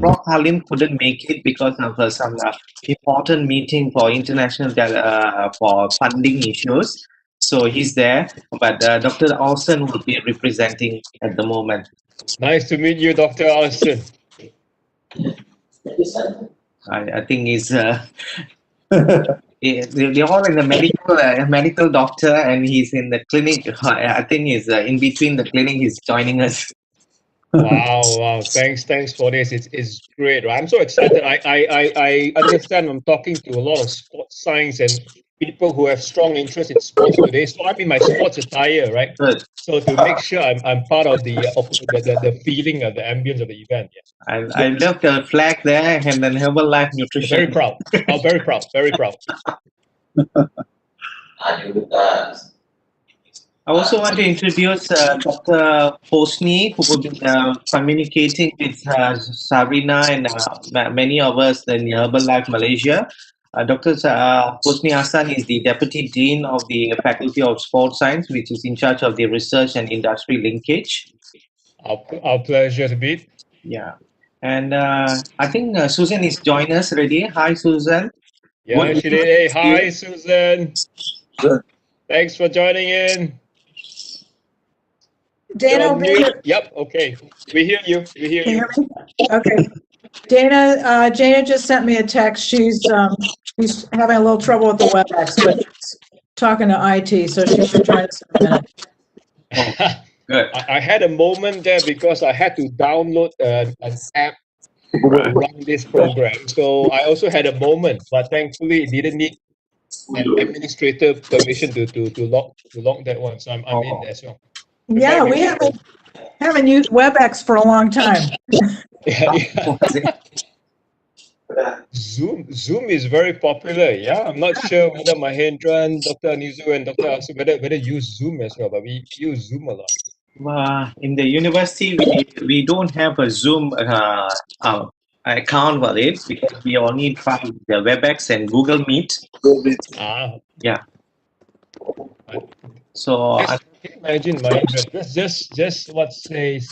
Prof. Halim couldn't make it because of some important meeting for international for funding issues. So he's there, but Dr. Olsen will be representing at the moment. Nice to meet you, Dr. Olsen. I think he's they're all in the medical doctor, and he's in the clinic. I think he's in between the clinic. He's joining us. Wow. Thanks for this. It's great. Right? I'm so excited. I understand I'm talking to a lot of sports science and people who have strong interest in sports today. So I'm in my sports attire, right? Good. So to make sure I'm part of the feeling of the ambience of the event. Yeah. I love the flag there, and then Herbalife Nutrition. Very proud. Oh, very proud. I also want to introduce Dr. Hosni, who will be communicating with Sarina and many of us in Herbalife Malaysia. Dr. Hosni Hassan is the Deputy Dean of the Faculty of Sports Science, which is in charge of the research and industry linkage. Our pleasure to be. Yeah. And I think Susan is joining us already. Hi, Susan. Yeah, she did. Hey, hi, Susan. Thanks for joining in. Dana, yep. Okay, we hear you. Can you hear me? Okay. Dana just sent me a text. She's having a little trouble with the WebEx, but she's talking to IT, so she should try this in a minute. Good. I had a moment there because I had to download an app to run this program. So I also had a moment, but thankfully it didn't need an administrator permission to lock that one. So I'm in there as well. Yeah, we haven't used WebEx for a long time. Yeah. Zoom is very popular. Yeah, I'm not sure whether Mahendran, Dr. Anizu, and Dr. Asu whether use Zoom as well, but we use Zoom a lot. In the university, we don't have a Zoom account for it because we only find the WebEx and Google Meet. Yeah. So imagine, Mahendra, just what says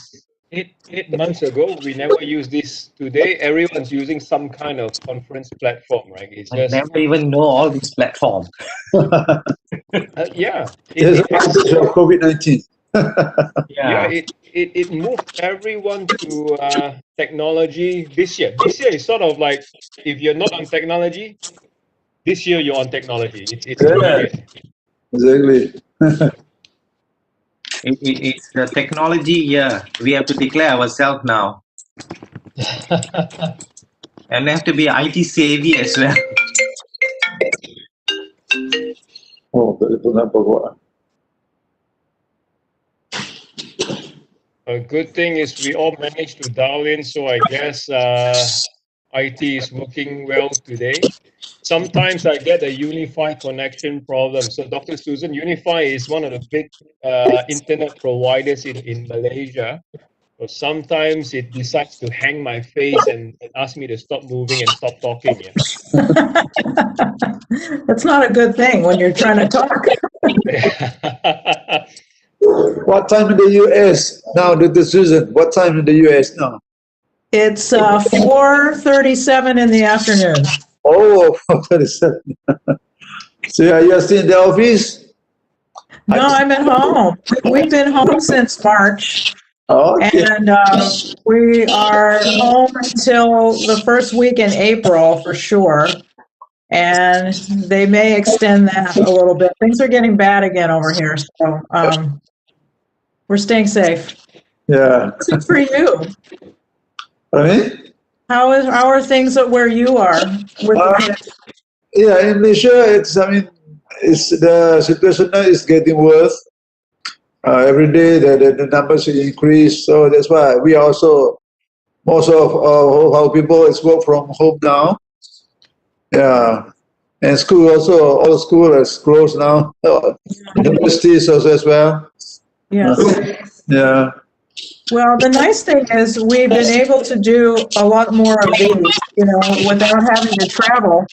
8 months ago, we never used this. Today, everyone's using some kind of conference platform, right? It's just I never even know all these platforms. Yeah. It's of COVID-19. Yeah, it moved everyone to technology this year. This year is sort of like, if you're not on technology, this year you're on technology. It's Exactly. It's the technology year. We have to declare ourselves now. And have to be IT savvy as well. Oh, telefon apa buat? A good thing is we all managed to dial in, so I guess IT is working well today. Sometimes I get a Unify connection problem. So Dr. Susan, Unify is one of the big internet providers in Malaysia. So sometimes it decides to hang my face and ask me to stop moving and stop talking. Yeah. That's not a good thing when you're trying to talk. What time in the US now, Dr. Susan? What time in the US now? It's 4:37 in the afternoon. Oh, 4:37. So are you still in the office? No, I'm at home. We've been home since March. Okay. And we are home until the first week in April for sure. And they may extend that a little bit. Things are getting bad again over here. So we're staying safe. Yeah. Good for you. I mean? How are things at where you are with the kids? Yeah, in Malaysia, the situation now is getting worse. Every day the numbers increase, so that's why we also, most of our people is work from home now. Yeah, and school also, all school is closed now. Universities also as well. Yes. Yeah. Well, the nice thing is we've been able to do a lot more of these, without having to travel.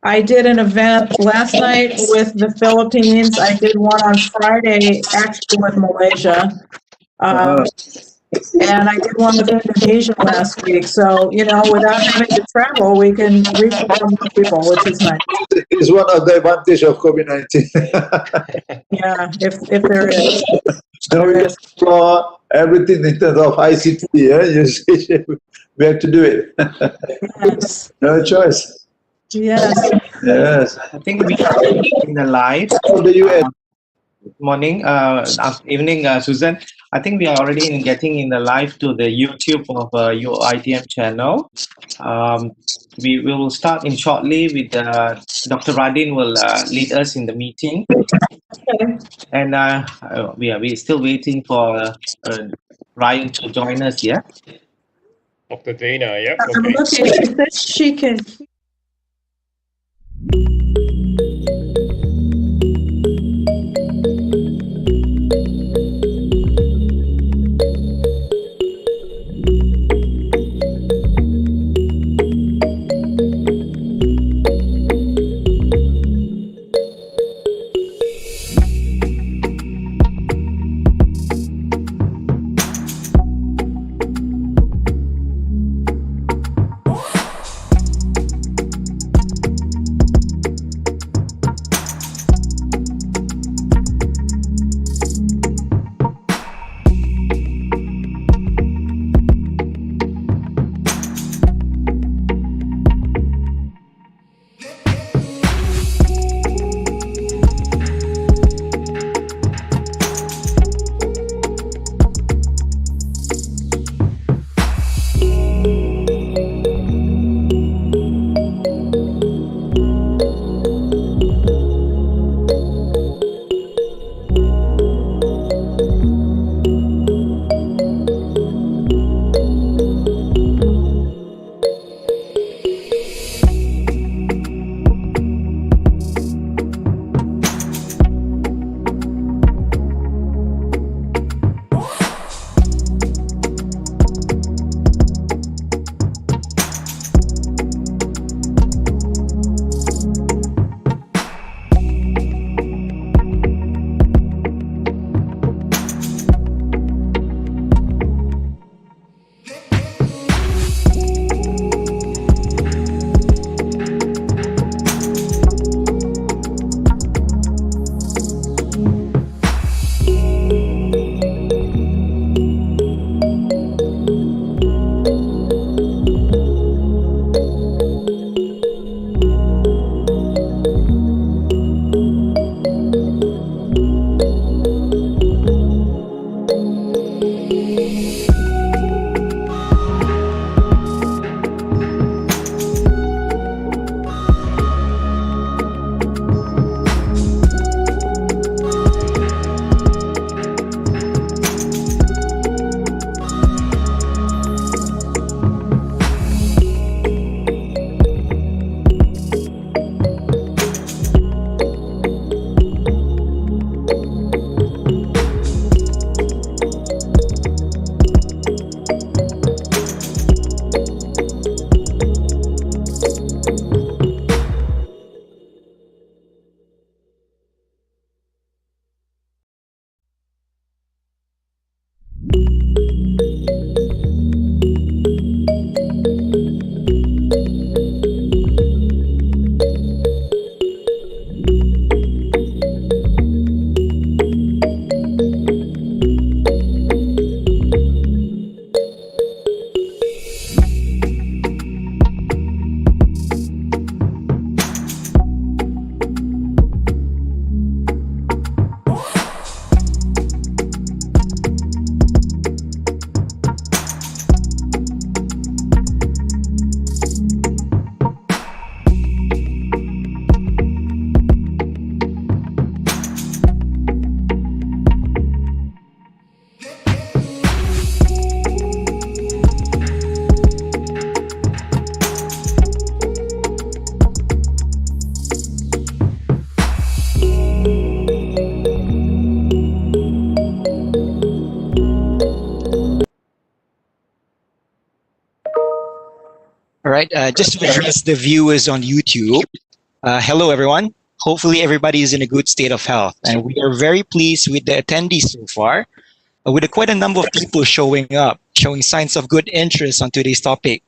I did an event last night with the Philippines. I did one on Friday, actually with Malaysia. And I did one with Indonesia last week. So, without having to travel, we can reach a lot more people, which is nice. It's one of the advantage of COVID-19. Yeah, if there is. So we can explore everything in terms of ICT. Yeah, you see, we have to do it. Yes. No choice. Yes. Yes. I think we are in the live. From the US. Morning, evening, Susan. I think we are already getting in the live to the YouTube of your ITM channel. We will start in shortly with Dr. Radin will lead us in the meeting. Okay. And we're still waiting for Ryan to join us, yeah? Dr. Dana, yeah, I'm okay. looking, she says she can. All right, just to address the viewers on YouTube, hello everyone. Hopefully everybody is in a good state of health, and we are very pleased with the attendees so far, with quite a number of people showing up, showing signs of good interest on today's topic.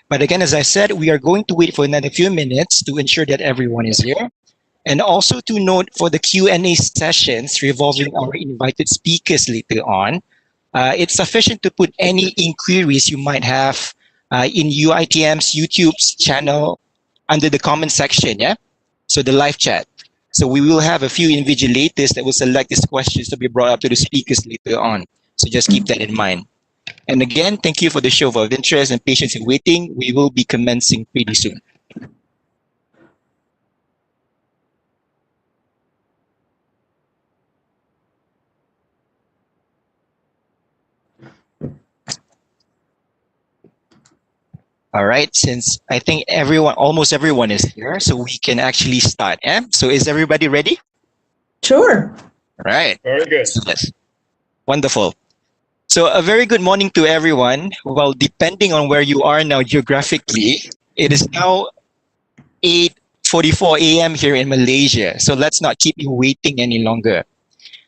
But again, as I said, we are going to wait for another few minutes to ensure that everyone is here. And also to note for the Q&A sessions revolving our invited speakers later on, it's sufficient to put any inquiries you might have in UITM's YouTube's channel under the comment section, yeah? So the live chat. So we will have a few invigilators that will select these questions to be brought up to the speakers later on. So just keep that in mind. And again, thank you for the show of interest and patience in waiting. We will be commencing pretty soon. All right, since I think almost everyone is here, so we can actually start. Yeah? So is everybody ready? Sure. All right. Very good. Yes. Wonderful. So a very good morning to everyone. Well, depending on where you are now geographically, it is now 8:44 a.m. here in Malaysia. So let's not keep you waiting any longer.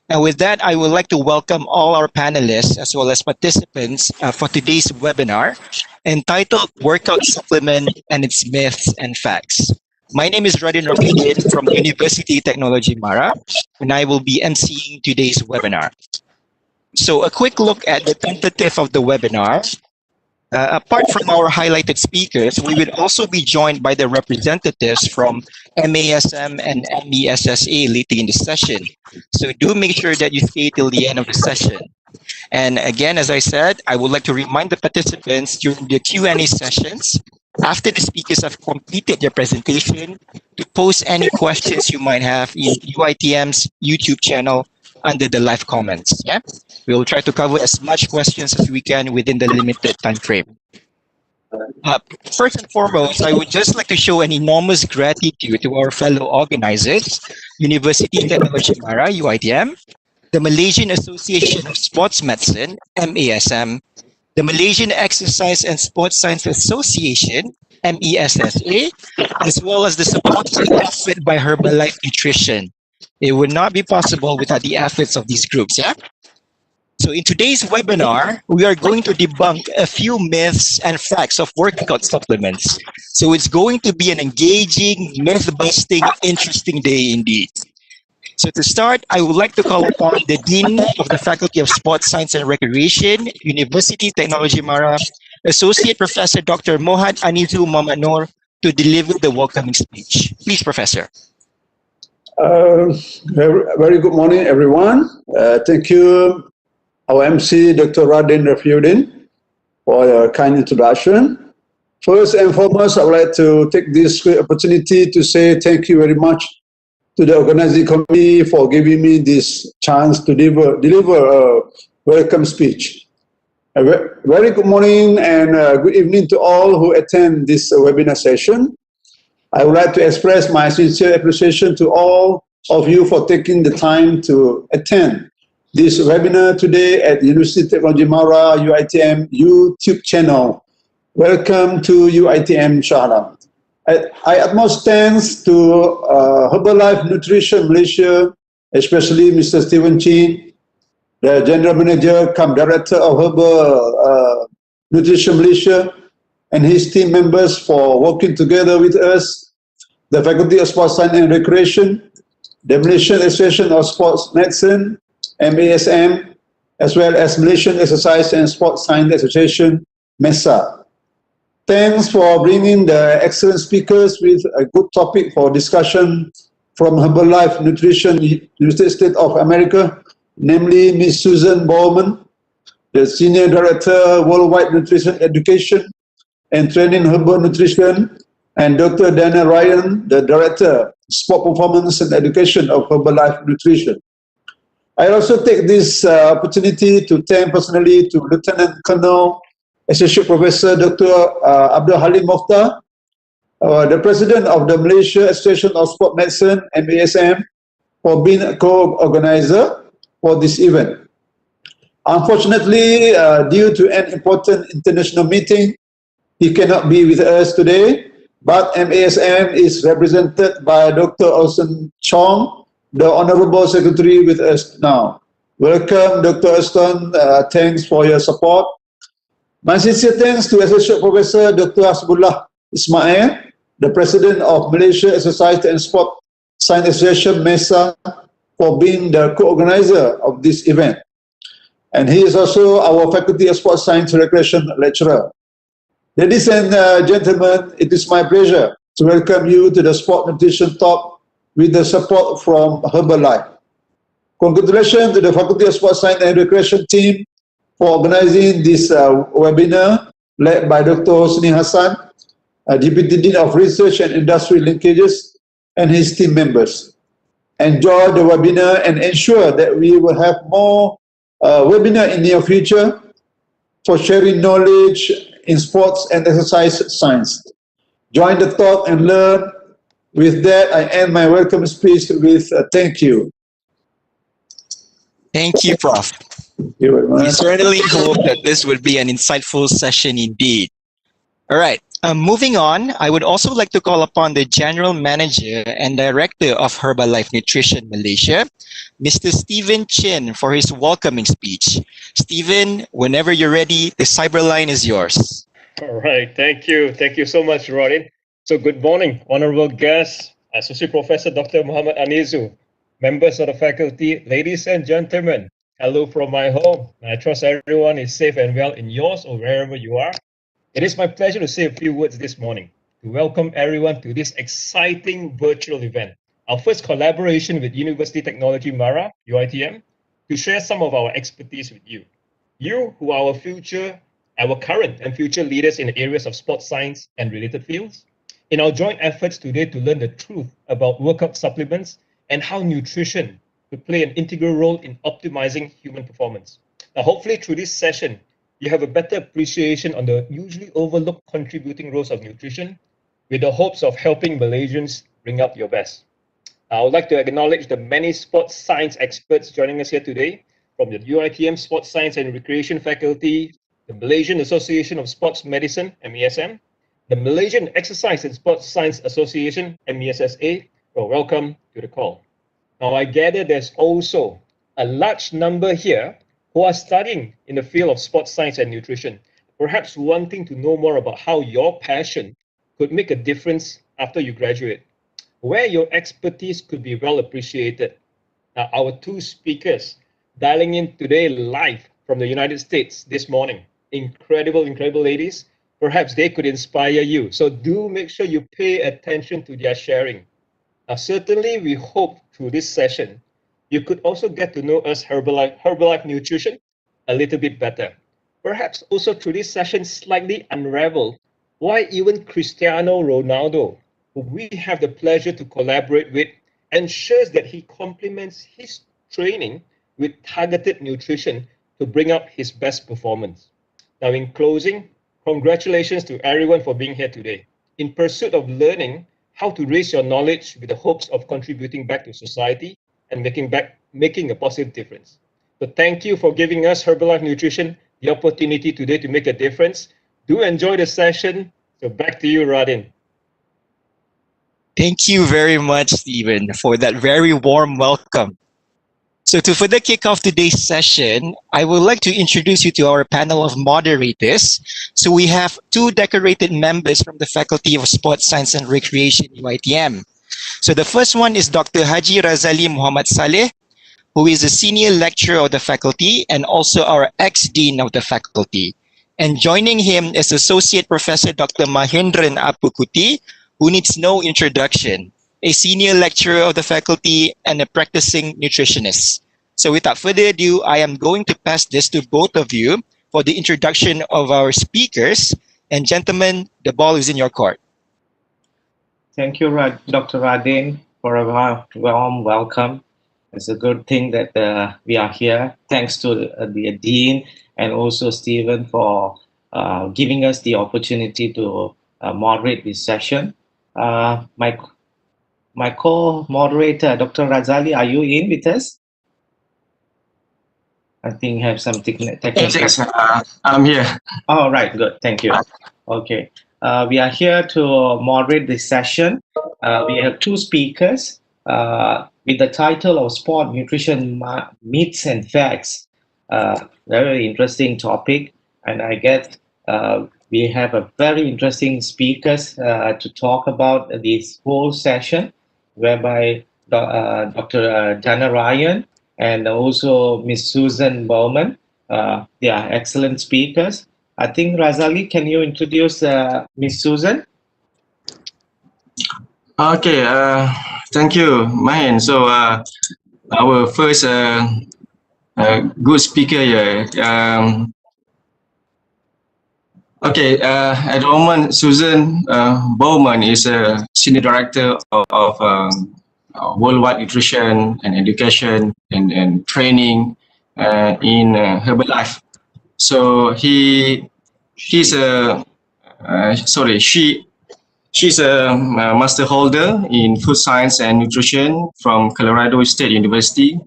And with that, I would like to welcome all our panelists as well as participants for today's webinar entitled Workout Supplement and its Myths and Facts. My name is Radin Rafidin from Universiti Teknologi Mara, and I will be emceeing today's webinar. So a quick look at the tentative of the webinar. Apart from our highlighted speakers, we will also be joined by the representatives from MASM and MESSA later in the session. So do make sure that you stay till the end of the session. And again, as I said, I would like to remind the participants during the Q&A sessions, after the speakers have completed their presentation, to post any questions you might have in UITM's YouTube channel under the live comments. Yeah, we will try to cover as much questions as we can within the limited time frame. First and foremost, I would just like to show an enormous gratitude to our fellow organizers, Universiti Teknologi Mara, UITM, the Malaysian Association of Sports Medicine, MASM, the Malaysian Exercise and Sports Science Association, MESSA, as well as the supporting effort by Herbalife Nutrition. It would not be possible without the efforts of these groups, yeah? So in today's webinar, we are going to debunk a few myths and facts of workout supplements. So it's going to be an engaging, myth-busting, interesting day indeed. So to start, I would like to call upon the Dean of the Faculty of Sports Science and Recreation, Universiti Teknologi Mara, Associate Professor Dr. Mohad Anizul Muhammad Noor, to deliver the welcoming speech. Please, Professor. Very good morning, everyone. Thank you, our MC, Dr. Radin Rafidin, for your kind introduction. First and foremost, I would like to take this great opportunity to say thank you very much to the organizing committee for giving me this chance to deliver a welcome speech. A very good morning and good evening to all who attend this webinar session. I would like to express my sincere appreciation to all of you for taking the time to attend this webinar today at Universiti Teknologi Mara UITM YouTube channel. Welcome to UITM Shahram. I utmost thanks to Herbalife Nutrition Malaysia, especially Mr. Stephen Chin, the General Manager cum Director of Herbal Nutrition Malaysia, and his team members for working together with us, the Faculty of Sports Science and Recreation, the Malaysian Association of Sports Medicine, MASM, as well as Malaysian Exercise and Sports Science Association, MESA. Thanks for bringing the excellent speakers with a good topic for discussion from Herbalife Nutrition, United States of America, namely Ms. Susan Bowerman, the Senior Director, Worldwide Nutrition Education and Training Herbal Nutrition, and Dr. Daniel Ryan, the Director, Sport Performance and Education of Herbalife Nutrition. I also take this opportunity to thank personally to Lieutenant Colonel Associate Professor Dr. Abdul Halim Mokhtar, the President of the Malaysia Association of Sport Medicine, MASM, for being a co-organizer for this event. Unfortunately, due to an important international meeting, he cannot be with us today, but MASM is represented by Dr. Olsen Chong, the Honorable Secretary with us now. Welcome, Dr. Olsen. Thanks for your support. My sincere thanks to Associate Professor Dr. Hasbullah Ismail, the President of Malaysia Exercise and Sport Science Association, MESA, for being the co-organizer of this event. And he is also our Faculty of Sports Science Recreation lecturer. Ladies and gentlemen, it is my pleasure to welcome you to the Sport Nutrition Talk with the support from Herbalife. Congratulations to the Faculty of Sports Science and Recreation team for organizing this webinar led by Dr. Hosni Hassan, Deputy Dean of Research and Industry Linkages, and his team members. Enjoy the webinar and ensure that we will have more webinar in the near future for sharing knowledge in sports and exercise science. Join the talk and learn. With that, I end my welcome speech with thank you. Thank you, Prof. Thank you very We much. certainly hope that this would be an insightful session indeed. All right. Moving on, I would also like to call upon the General Manager and Director of Herbalife Nutrition Malaysia, Mr. Stephen Chin, for his welcoming speech. Stephen, whenever you're ready, the Cyberline is yours. All right. Thank you. Thank you so much, Rodin. So good morning, honorable guests, Associate Professor Dr. Muhammad Anizu, members of the faculty, ladies and gentlemen. Hello from my home. I trust everyone is safe and well in yours or wherever you are. It is my pleasure to say a few words this morning to welcome everyone to this exciting virtual event, our first collaboration with Universiti Teknologi Mara, UITM, to share some of our expertise with you. You who are our current and future leaders in the areas of sports science and related fields, in our joint efforts today to learn the truth about workout supplements and how nutrition could play an integral role in optimizing human performance. Now, hopefully through this session, you have a better appreciation on the usually overlooked contributing roles of nutrition with the hopes of helping Malaysians bring up your best. I would like to acknowledge the many sports science experts joining us here today from the UITM Sports Science and Recreation Faculty, the Malaysian Association of Sports Medicine, MESM, the Malaysian Exercise and Sports Science Association, MESSA. Well, welcome to the call. Now, I gather there's also a large number here who are studying in the field of sports science and nutrition, perhaps wanting to know more about how your passion could make a difference after you graduate, where your expertise could be well appreciated. Now, our two speakers dialing in today live from the United States this morning, incredible ladies. Perhaps they could inspire you. So do make sure you pay attention to their sharing. Now, certainly we hope through this session, you could also get to know us Herbalife Nutrition a little bit better. Perhaps also through this session, slightly unravel why even Cristiano Ronaldo, who we have the pleasure to collaborate with, ensures that he complements his training with targeted nutrition to bring out his best performance. Now, in closing, congratulations to everyone for being here today. In pursuit of learning how to raise your knowledge with the hopes of contributing back to society and making a positive difference. So thank you for giving us Herbalife Nutrition the opportunity today to make a difference. Do enjoy the session. So back to you, Radin. Thank you very much, Stephen, for that very warm welcome. So to further kick off today's session, I would like to introduce you to our panel of moderators. So we have two decorated members from the Faculty of Sports Science and Recreation, UITM. So the first one is Dr. Haji Razali Muhammad Saleh, who is a senior lecturer of the faculty and also our ex-dean of the faculty. And joining him is Associate Professor Dr. Mahindran Apukuti, who needs no introduction, a senior lecturer of the faculty and a practicing nutritionist. So without further ado, I am going to pass this to both of you for the introduction of our speakers. And gentlemen, the ball is in your court. Thank you, Dr. Radin, for a warm welcome. It's a good thing that we are here. Thanks to the Dean and also Stephen for giving us the opportunity to moderate this session. My co-moderator, Dr. Razali, are you in with us? I think have some technical. Yes, I'm here. All right, good. Thank you. Okay. We are here to moderate this session. We have two speakers with the title of Sport Nutrition Myths and Facts. Very interesting topic. And I guess we have a very interesting speakers to talk about this whole session, whereby Dr. Dana Ryan and also Miss Susan Bowman. They are excellent speakers. I think, Razali, can you introduce Miss Susan? Okay, thank you, Mahen. So, our first good speaker here. At the moment, Susan Bowerman is a Senior Director of Worldwide Nutrition and Education and Training in Herbalife. So she's a master holder in food science and nutrition from Colorado State University.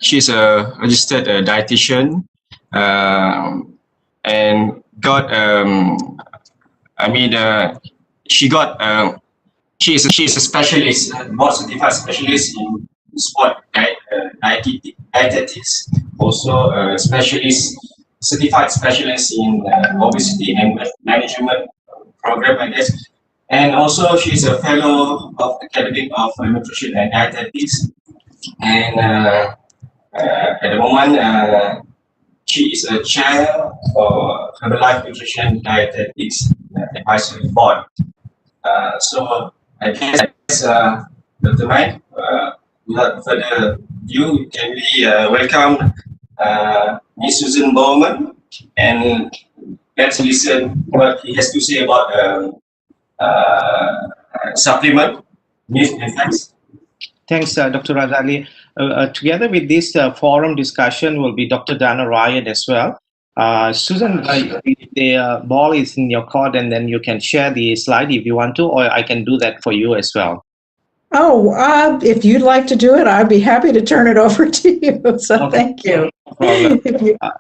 She's a registered dietitian and got she's a specialist, board certified specialist in sport dietetics, also a certified specialist in obesity and management program, I guess. And also she's a fellow of Academy of Nutrition and Dietetics. And at the moment, she is a chair for Herbalife Nutrition Dietetics Advisory Board. So I guess, Dr. Mike, without further ado, can we welcome Ms. Susan Bowman, and let's listen what he has to say about supplement, myths and facts. Thanks, Dr. Razali. Together with this forum discussion will be Dr. Dana Ryan as well. Susan, the ball is in your court, and then you can share the slide if you want to, or I can do that for you as well. Oh, if you'd like to do it, I'd be happy to turn it over to you. So okay. Thank you. No problem.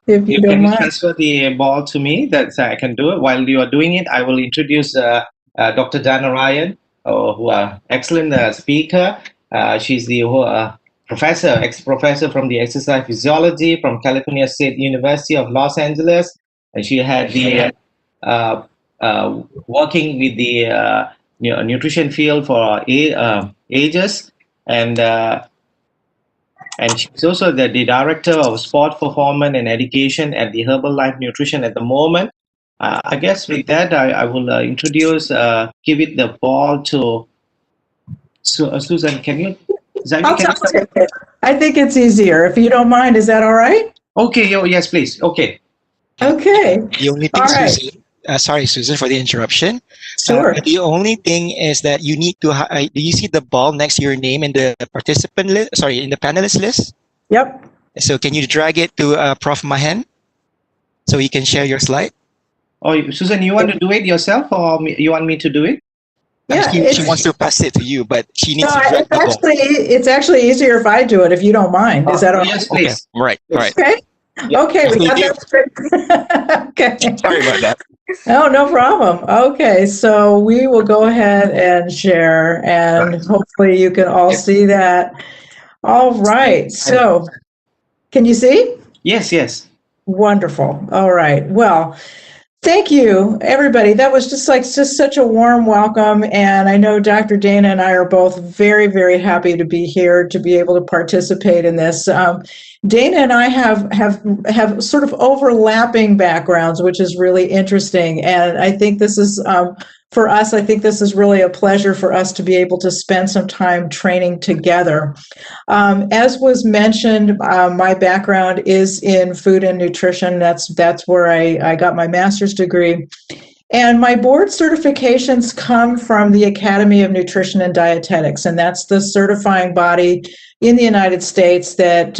if you don't mind. Transfer the ball to me, that I can do it. While you are doing it, I will introduce Dr. Dana Ryan, who are excellent speaker. She's the ex-professor from the exercise physiology from California State University of Los Angeles, and she had the working with the nutrition field for ages, and she's also the director of sport performance and education at the Herbalife Nutrition at the moment. I guess with that, I will introduce, give it the ball to Susan. Can you? I think it's easier. If you don't mind, is that all right? Okay. Yes, please. Okay. Okay. The only thing, right. Susan, sorry, Susan, for the interruption. Sure. The only thing is that you need to. Do you see the ball next to your name in the participant list? Sorry, in the panelist list. Yep. So can you drag it to Prof. Mahen, so you can share your slide? Oh, Susan, you want to do it yourself, or you want me to do it? Yeah, she wants to pass it to you, but she needs to drag the ball. It's actually easier if I do it, if you don't mind. Is that all right? Yes, please. Okay. Right. Okay. Yeah. Okay. We got that straight. Okay. Sorry about that. No problem. Okay, so we will go ahead and share, and hopefully you can all see that. All right. So, can you see? Yes. Wonderful. All right. Well, thank you, everybody. That was just such a warm welcome, and I know Dr. Dana and I are both very, very happy to be here to be able to participate in this. Dana and I have sort of overlapping backgrounds, which is really interesting, and I think this is for us. I think this is really a pleasure for us to be able to spend some time training together. As was mentioned, my background is in food and nutrition. That's where I got my master's degree. And my board certifications come from the Academy of Nutrition and Dietetics, and that's the certifying body in the United States that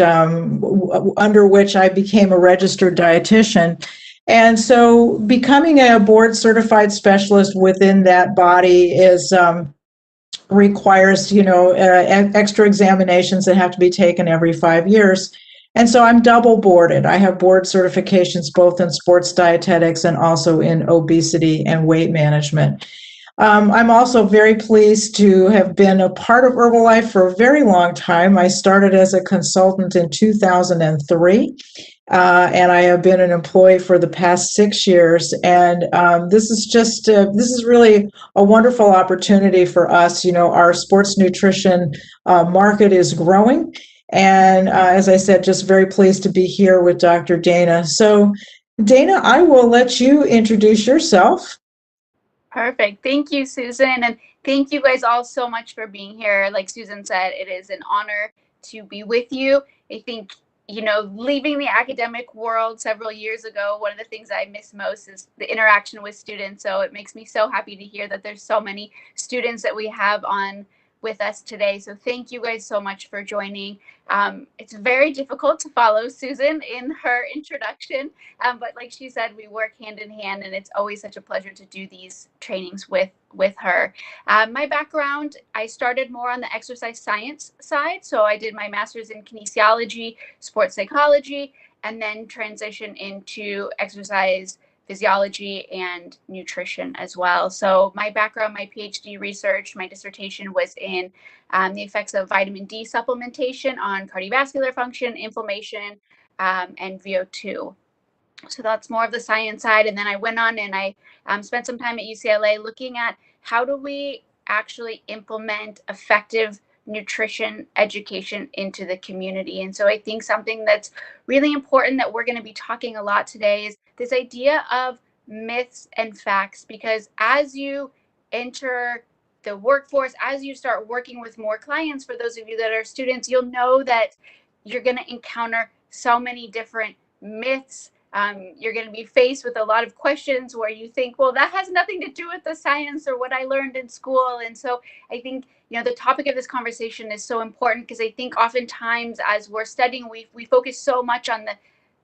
under which I became a registered dietitian. And so becoming a board certified specialist within that body is requires, extra examinations that have to be taken every 5 years. And so I'm double boarded. I have board certifications both in sports dietetics and also in obesity and weight management. I'm also very pleased to have been a part of Herbalife for a very long time. I started as a consultant in 2003, and I have been an employee for the past 6 years. And this is really a wonderful opportunity for us. You know, our sports nutrition market is growing. And as I said, just very pleased to be here with Dr. Dana. So, Dana, I will let you introduce yourself. Perfect. Thank you, Susan. And thank you guys all so much for being here. Like Susan said, it is an honor to be with you. I think, you know, leaving the academic world several years ago, one of the things I miss most is the interaction with students. So it makes me so happy to hear that there's so many students that we have on with us today. So thank you guys so much for joining. It's very difficult to follow Susan in her introduction, but like she said, we work hand in hand, and it's always such a pleasure to do these trainings with her. My background, I started more on the exercise science side. So I did my master's in kinesiology, sports psychology, and then transitioned into exercise physiology and nutrition as well. So my background, my PhD research, my dissertation was in the effects of vitamin D supplementation on cardiovascular function, inflammation, and VO2. So that's more of the science side. And then I went on and I spent some time at UCLA looking at how do we actually implement effective nutrition education into the community. And so I think something that's really important that we're going to be talking a lot today is this idea of myths and facts, because as you enter the workforce, as you start working with more clients, for those of you that are students, you'll know that you're going to encounter so many different myths. You're going to be faced with a lot of questions where you think, well, that has nothing to do with the science or what I learned in school. And so I think, you know, the topic of this conversation is so important, because I think oftentimes as we're studying, we focus so much on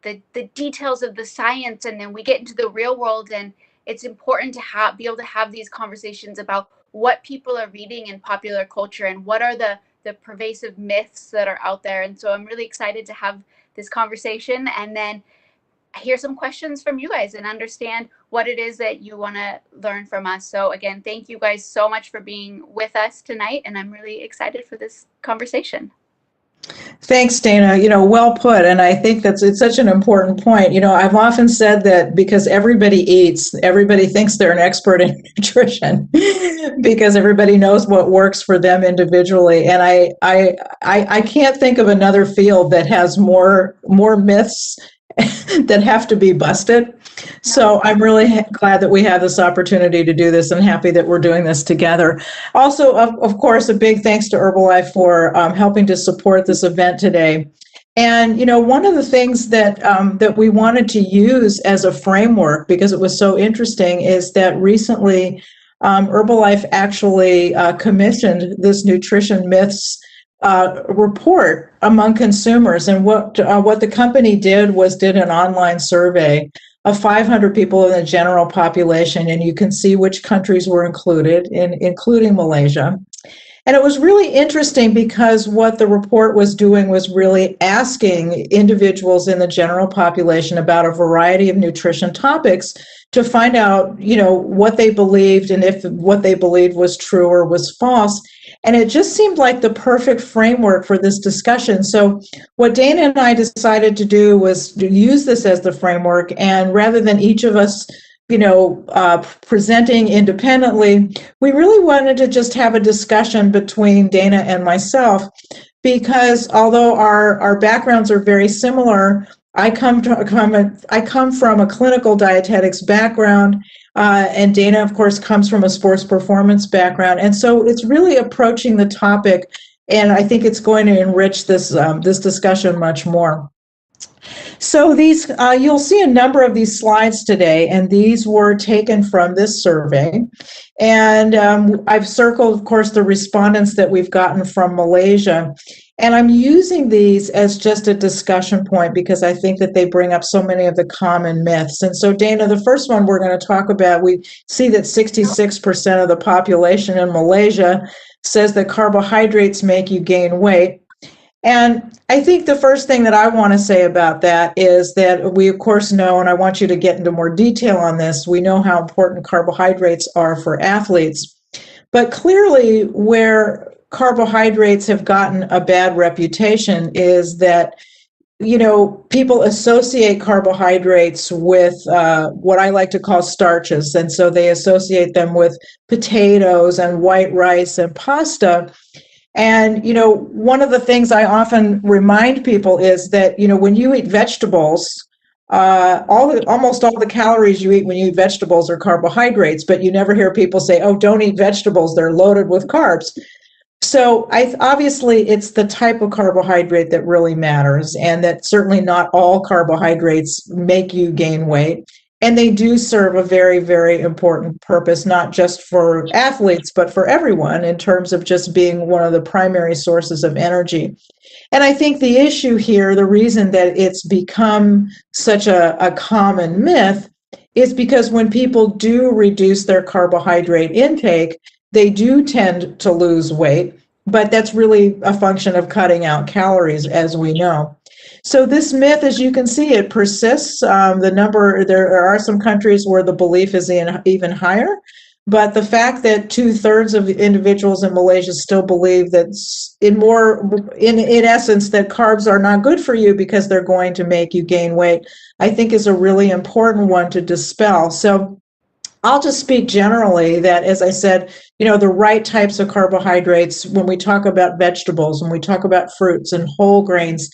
the details of the science, and then we get into the real world, and it's important to be able to have these conversations about what people are reading in popular culture and what are the pervasive myths that are out there. And so I'm really excited to have this conversation and then hear some questions from you guys and understand what it is that you want to learn from us. So again, thank you guys so much for being with us tonight, and I'm really excited for this conversation. Thanks, Dana. You know, well put. And I think it's such an important point. You know, I've often said that because everybody eats, everybody thinks they're an expert in nutrition because everybody knows what works for them individually. And I can't think of another field that has more myths that have to be busted. So I'm really glad that we have this opportunity to do this, and happy that we're doing this together. Also, of course, a big thanks to Herbalife for helping to support this event today. And, you know, one of the things that we wanted to use as a framework, because it was so interesting, is that recently Herbalife actually commissioned this nutrition myths report among consumers. And what the company did an online survey of 500 people in the general population, and you can see which countries were included, including Malaysia. And it was really interesting because what the report was doing was really asking individuals in the general population about a variety of nutrition topics to find out, you know, what they believed and if what they believed was true or was false. And it just seemed like the perfect framework for this discussion. So what Dana and I decided to do was to use this as the framework, and rather than each of us, you know, presenting independently, we really wanted to just have a discussion between Dana and myself, because although our backgrounds are very similar, I come from a clinical dietetics background, and Dana, of course, comes from a sports performance background. And so it's really approaching the topic, and I think it's going to enrich this discussion much more. So these, you'll see a number of these slides today, and these were taken from this survey. And I've circled, of course, the respondents that we've gotten from Malaysia. And I'm using these as just a discussion point because I think that they bring up so many of the common myths. And so, Dana, the first one we're going to talk about, we see that 66% of the population in Malaysia says that carbohydrates make you gain weight. And I think the first thing that I want to say about that is that we, of course, know, and I want you to get into more detail on this, we know how important carbohydrates are for athletes. But clearly, where carbohydrates have gotten a bad reputation is that, you know, people associate carbohydrates with what I like to call starches. And so they associate them with potatoes and white rice and pasta. And, you know, one of the things I often remind people is that, you know, when you eat vegetables, almost all the calories you eat when you eat vegetables are carbohydrates, but you never hear people say, oh, don't eat vegetables, they're loaded with carbs. So obviously it's the type of carbohydrate that really matters, and that certainly not all carbohydrates make you gain weight. And they do serve a very, very important purpose, not just for athletes, but for everyone in terms of just being one of the primary sources of energy. And I think the issue here, the reason that it's become such a common myth is because when people do reduce their carbohydrate intake, they do tend to lose weight, but that's really a function of cutting out calories, as we know. So this myth, as you can see, it persists. There are some countries where the belief is even higher, but the fact that 2/3 of individuals in Malaysia still believe that in essence, that carbs are not good for you because they're going to make you gain weight, I think is a really important one to dispel. So I'll just speak generally that, as I said, you know, the right types of carbohydrates, when we talk about vegetables, when we talk about fruits and whole grains,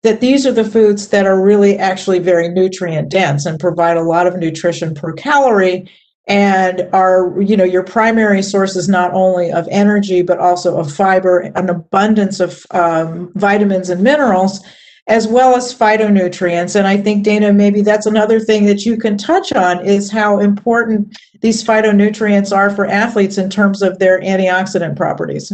that these are the foods that are really actually very nutrient dense and provide a lot of nutrition per calorie, and are, you know, your primary sources not only of energy, but also of fiber, an abundance of vitamins and minerals, as well as phytonutrients. And I think, Dana, maybe that's another thing that you can touch on, is how important these phytonutrients are for athletes in terms of their antioxidant properties.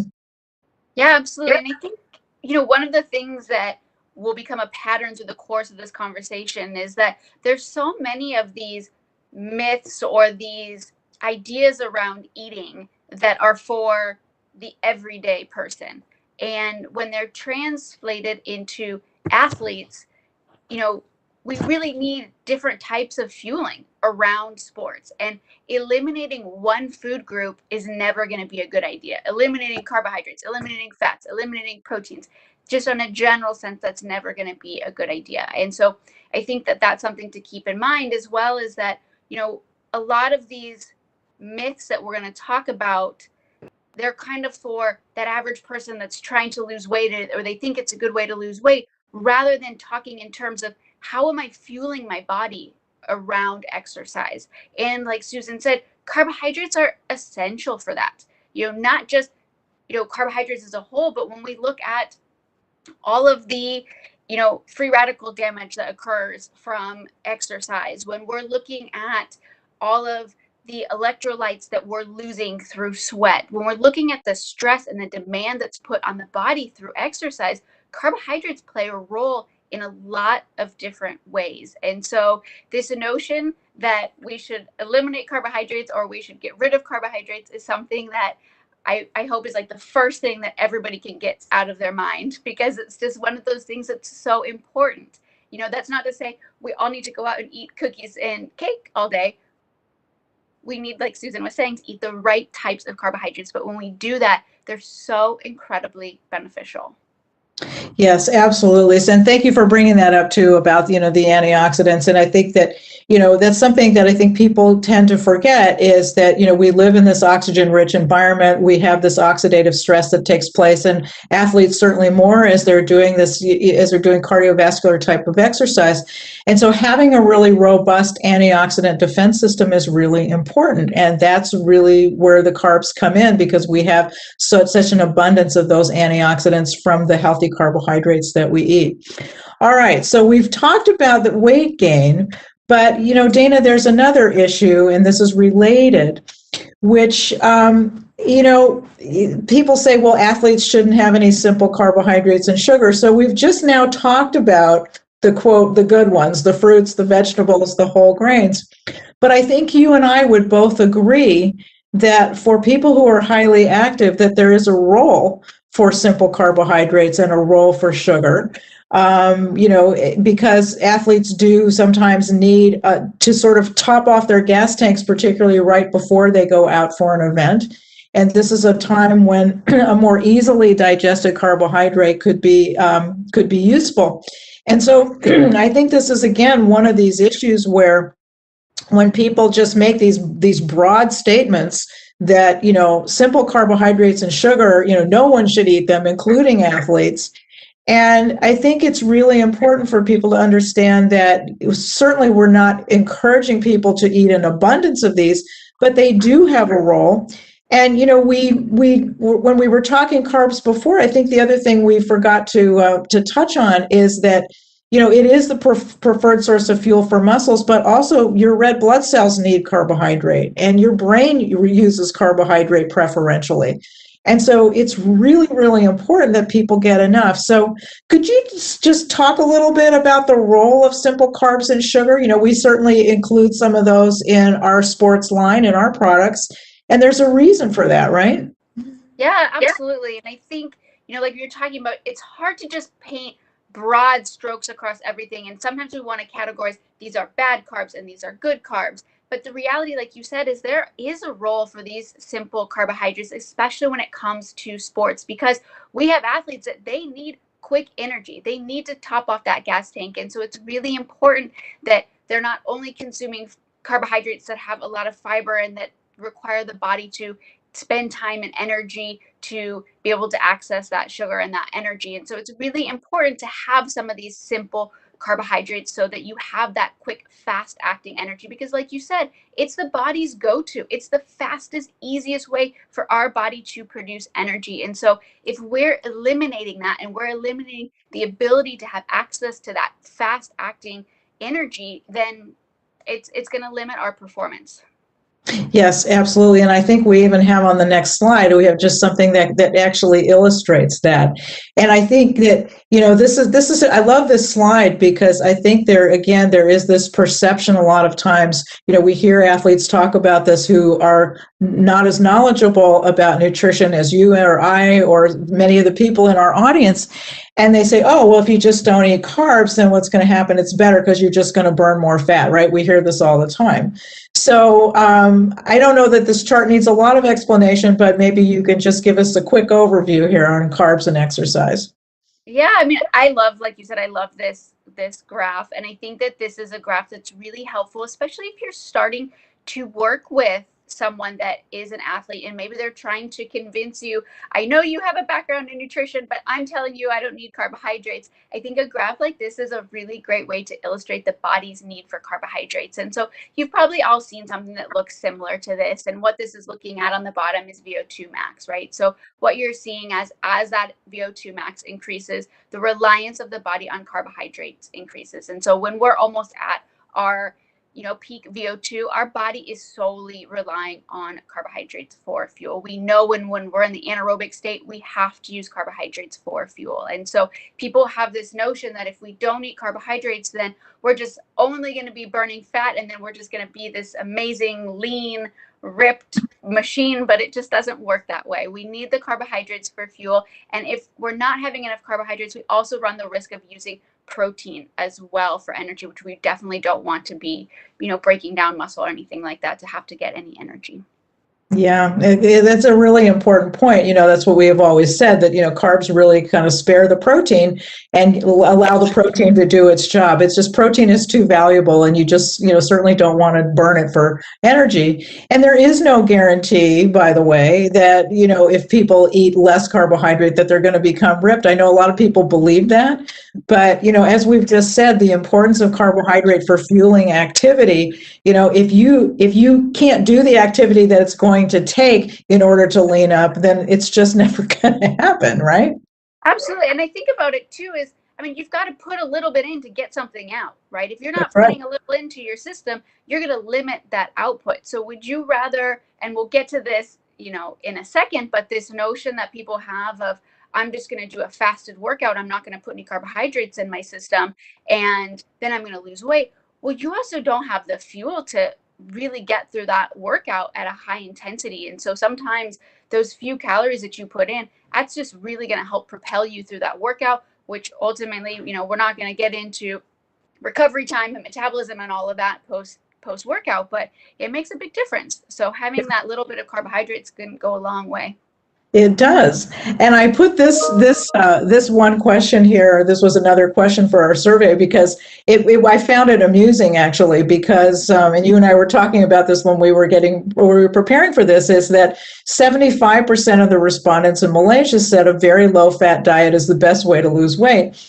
Yeah, absolutely. And I think, you know, one of the things that will become a pattern through the course of this conversation is that there's so many of these myths or these ideas around eating that are for the everyday person. And when they're translated into athletes, you know, we really need different types of fueling around sports, and eliminating one food group is never going to be a good idea. Eliminating carbohydrates, eliminating fats, eliminating proteins, just on a general sense, that's never going to be a good idea. And so I think that that's something to keep in mind, as well as that, you know, a lot of these myths that we're going to talk about, they're kind of for that average person that's trying to lose weight, or they think it's a good way to lose weight, rather than talking in terms of how am I fueling my body around exercise. And like Susan said, carbohydrates are essential for that. You know, not just, you know, carbohydrates as a whole, but when we look at all of the, you know, free radical damage that occurs from exercise, when we're looking at all of the electrolytes that we're losing through sweat, when we're looking at the stress and the demand that's put on the body through exercise, carbohydrates play a role in a lot of different ways. And so this notion that we should eliminate carbohydrates or we should get rid of carbohydrates is something that I hope is like the first thing that everybody can get out of their mind, because it's just one of those things that's so important. You know, that's not to say we all need to go out and eat cookies and cake all day. We need, like Susan was saying, to eat the right types of carbohydrates. But when we do that, they're so incredibly beneficial. Yes, absolutely. And thank you for bringing that up too, about, you know, the antioxidants. And I think that, you know, that's something that I think people tend to forget, is that, you know, we live in this oxygen rich environment. We have this oxidative stress that takes place, and athletes certainly more as they're doing this, as they're doing cardiovascular type of exercise. And so having a really robust antioxidant defense system is really important. And that's really where the carbs come in, because we have such an abundance of those antioxidants from the healthy carbohydrates that we eat. All right, so we've talked about the weight gain, but, you know, Dana, there's another issue, and this is related, which, you know, people say, well, athletes shouldn't have any simple carbohydrates and sugar. So we've just now talked about the quote, the good ones, the fruits, the vegetables, the whole grains. But I think you and I would both agree that for people who are highly active, that there is a role for simple carbohydrates and a role for sugar. Because athletes do sometimes need to sort of top off their gas tanks, particularly right before they go out for an event. And this is a time when a more easily digested carbohydrate could be useful. And so I think this is, again, one of these issues where when people just make these broad statements that, simple carbohydrates and sugar, no one should eat them, including athletes. And I think it's really important for people to understand that certainly we're not encouraging people to eat an abundance of these, but they do have a role. And, we when we were talking carbs before, I think the other thing we forgot to touch on is that, it is the preferred source of fuel for muscles, but also your red blood cells need carbohydrate and your brain uses carbohydrate preferentially. And so it's really, really important that people get enough. So could you just talk a little bit about the role of simple carbs and sugar? We certainly include some of those in our sports line, in our products, and there's a reason for that, right? Yeah, absolutely. And I think, like you're talking about, it's hard to just paint broad strokes across everything. And sometimes we want to categorize, these are bad carbs and these are good carbs. But the reality, like you said, is there is a role for these simple carbohydrates, especially when it comes to sports, because we have athletes that they need quick energy. They need to top off that gas tank. And so it's really important that they're not only consuming carbohydrates that have a lot of fiber and that require the body to spend time and energy to be able to access that sugar and that energy. And so it's really important to have some of these simple carbohydrates so that you have that quick, fast acting energy, because like you said, it's the body's go-to. It's the fastest, easiest way for our body to produce energy. And so if we're eliminating that and we're eliminating the ability to have access to that fast acting energy, then it's going to limit our performance. Yes, absolutely. And I think we even have on the next slide, we have just something that actually illustrates that. And I think that, this is, I love this slide because I think there is this perception a lot of times, we hear athletes talk about this who are not as knowledgeable about nutrition as you or I, or many of the people in our audience. And they say, oh, well, if you just don't eat carbs, then what's going to happen? It's better because you're just going to burn more fat, right? We hear this all the time. So I don't know that this chart needs a lot of explanation, but maybe you can just give us a quick overview here on carbs and exercise. Yeah, I mean, I love, like you said, I love this graph. And I think that this is a graph that's really helpful, especially if you're starting to work with someone that is an athlete and maybe they're trying to convince you, I know you have a background in nutrition, but I'm telling you I don't need carbohydrates. I think a graph like this is a really great way to illustrate the body's need for carbohydrates. And so you've probably all seen something that looks similar to this. And what this is looking at on the bottom is VO2 max, right? So what you're seeing as that VO2 max increases, the reliance of the body on carbohydrates increases. And so when we're almost at our peak VO2, our body is solely relying on carbohydrates for fuel. We know when we're in the anaerobic state, we have to use carbohydrates for fuel. And so people have this notion that if we don't eat carbohydrates, then we're just only going to be burning fat and then we're just going to be this amazing, lean, ripped machine, but it just doesn't work that way. We need the carbohydrates for fuel. And if we're not having enough carbohydrates, we also run the risk of using protein as well for energy, which we definitely don't want to be, breaking down muscle or anything like that to have to get any energy. Yeah, that's a really important point. That's what we have always said, that, carbs really kind of spare the protein and allow the protein to do its job. It's just protein is too valuable and you just, certainly don't want to burn it for energy. And there is no guarantee, by the way, that, if people eat less carbohydrate, that they're going to become ripped. I know a lot of people believe that, but, as we've just said, the importance of carbohydrate for fueling activity, if you can't do the activity that it's going to take in order to lean up, then it's just never going to happen, right? Absolutely. And I think about it too is, you've got to put a little bit in to get something out, right? If you're not putting a little into your system, you're going to limit that output. So would you rather, and we'll get to this, in a second, but this notion that people have of, I'm just going to do a fasted workout, I'm not going to put any carbohydrates in my system, and then I'm going to lose weight. Well, you also don't have the fuel to really get through that workout at a high intensity. And so sometimes those few calories that you put in, that's just really going to help propel you through that workout, which ultimately, we're not going to get into recovery time and metabolism and all of that post workout, but it makes a big difference. So having that little bit of carbohydrates can go a long way. It does. And I put this one question here. This was another question for our survey because I found it amusing actually, because and you and I were talking about this when we were preparing for this, is that 75% of the respondents in Malaysia said a very low fat diet is the best way to lose weight.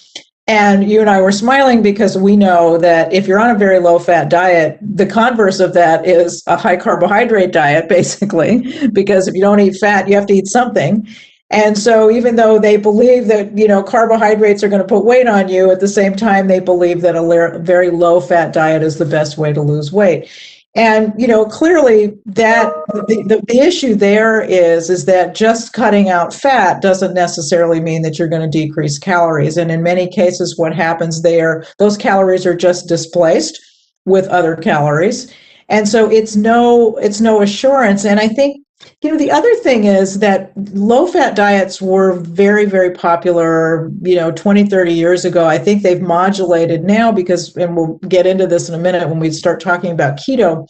And you and I were smiling because we know that if you're on a very low fat diet, the converse of that is a high carbohydrate diet, basically, because if you don't eat fat, you have to eat something. And so even though they believe that, carbohydrates are going to put weight on you, at the same time, they believe that a very low fat diet is the best way to lose weight. And, clearly that the issue there is that just cutting out fat doesn't necessarily mean that you're going to decrease calories. And in many cases, what happens there, those calories are just displaced with other calories. And so it's no assurance. And I think, the other thing is that low-fat diets were very, very popular, 20, 30 years ago. I think they've modulated now because, and we'll get into this in a minute when we start talking about keto.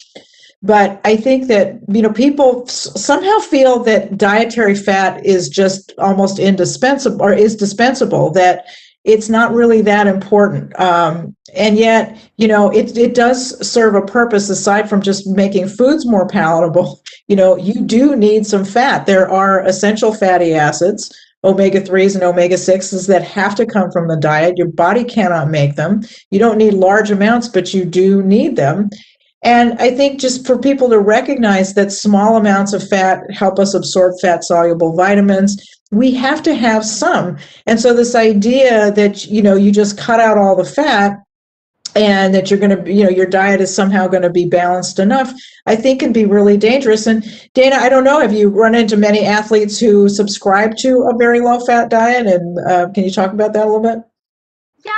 But I think that, people somehow feel that dietary fat is just almost indispensable or is dispensable, that it's not really that important. And yet, it does serve a purpose aside from just making foods more palatable. You do need some fat. There are essential fatty acids, omega-3s and omega-6s, that have to come from the diet. Your body cannot make them. You don't need large amounts, but you do need them. And I think just for people to recognize that small amounts of fat help us absorb fat-soluble vitamins, we have to have some. And so this idea that, you just cut out all the fat and that you're going to, your diet is somehow going to be balanced enough, I think can be really dangerous. And Dana, I don't know, have you run into many athletes who subscribe to a very low-fat diet? And can you talk about that a little bit? Yeah,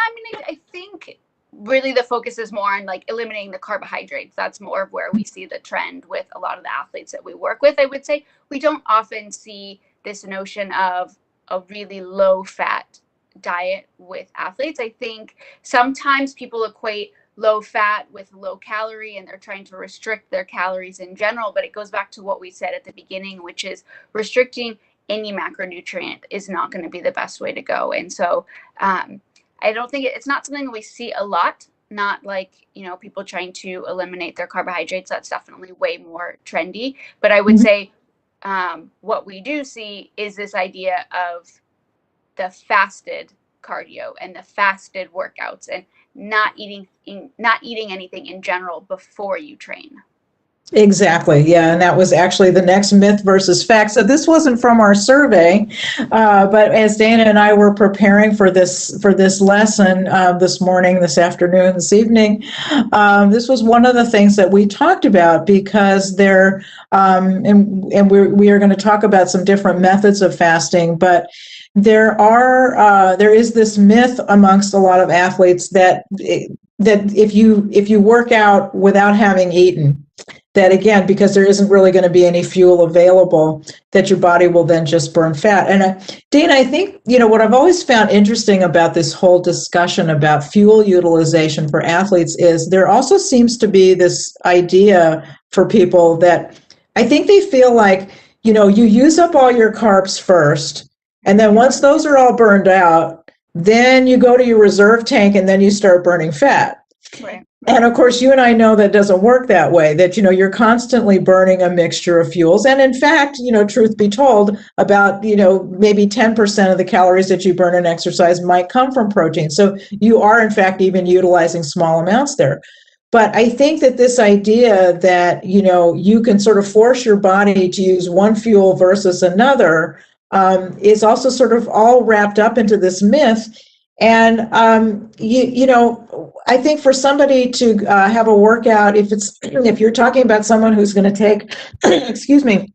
I think really the focus is more on like eliminating the carbohydrates. That's more of where we see the trend with a lot of the athletes that we work with. I would say we don't often see this notion of a really low fat diet with athletes. I think sometimes people equate low fat with low calorie and they're trying to restrict their calories in general, but it goes back to what we said at the beginning, which is restricting any macronutrient is not going to be the best way to go. And so I don't think it's not something we see a lot, not like, people trying to eliminate their carbohydrates. That's definitely way more trendy. But I would say what we do see is this idea of the fasted cardio and the fasted workouts and not eating anything in general before you train. Exactly. Yeah. And that was actually the next myth versus fact. So this wasn't from our survey, but as Dana and I were preparing for this lesson this morning, this afternoon, this evening, this was one of the things that we talked about because there, and we are going to talk about some different methods of fasting, but there is this myth amongst a lot of athletes that if you work out without having eaten, that again, because there isn't really going to be any fuel available, that your body will then just burn fat. And Dana, I think, what I've always found interesting about this whole discussion about fuel utilization for athletes is there also seems to be this idea for people that I think they feel like, you use up all your carbs first, and then once those are all burned out, then you go to your reserve tank and then you start burning fat. Right. And of course, you and I know that doesn't work that way, that, you're constantly burning a mixture of fuels. And in fact, truth be told, about, maybe 10% of the calories that you burn in exercise might come from protein. So you are, in fact, even utilizing small amounts there. But I think that this idea that, you can sort of force your body to use one fuel versus another is also sort of all wrapped up into this myth. And, I think for somebody to have a workout, if you're talking about someone who's going to take, excuse me,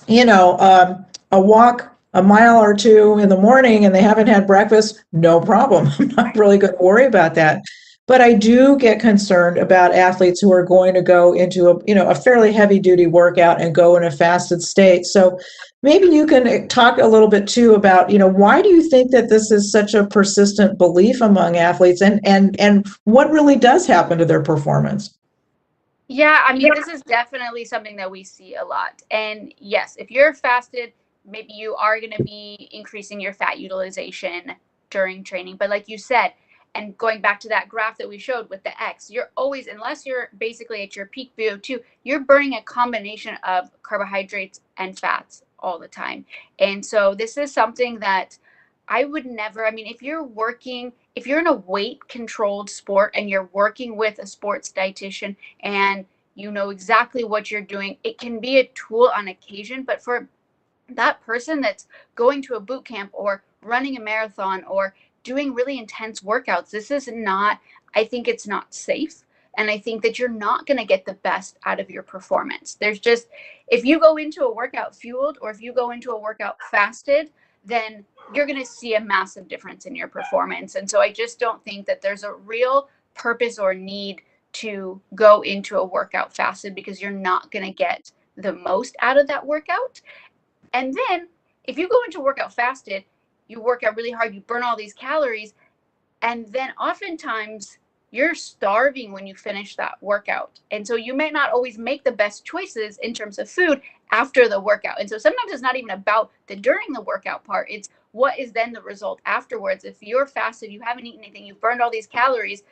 a walk a mile or two in the morning and they haven't had breakfast, no problem. I'm not really going to worry about that. But I do get concerned about athletes who are going to go into a fairly heavy duty workout and go in a fasted state. So maybe you can talk a little bit too about, why do you think that this is such a persistent belief among athletes, and what really does happen to their performance? Yeah, I mean, this is definitely something that we see a lot. And yes, if you're fasted, maybe you are going to be increasing your fat utilization during training. But like you said, and going back to that graph that we showed with the X, you're always, unless you're basically at your peak VO2, you're burning a combination of carbohydrates and fats all the time. And so this is something that I would never, I mean, if you're in a weight controlled sport and you're working with a sports dietitian and you know exactly what you're doing, it can be a tool on occasion. But for that person that's going to a boot camp or running a marathon or doing really intense workouts, this is not, I think it's not safe. And I think that you're not going to get the best out of your performance. There's just, if you go into a workout fueled or if you go into a workout fasted, then you're going to see a massive difference in your performance. And so I just don't think that there's a real purpose or need to go into a workout fasted, because you're not going to get the most out of that workout. And then if you go into workout fasted, you work out really hard, you burn all these calories, and then oftentimes you're starving when you finish that workout. And so you may not always make the best choices in terms of food after the workout. And so sometimes it's not even about the during the workout part. It's what is then the result afterwards. If you're fasted, you haven't eaten anything, you've burned all these calories,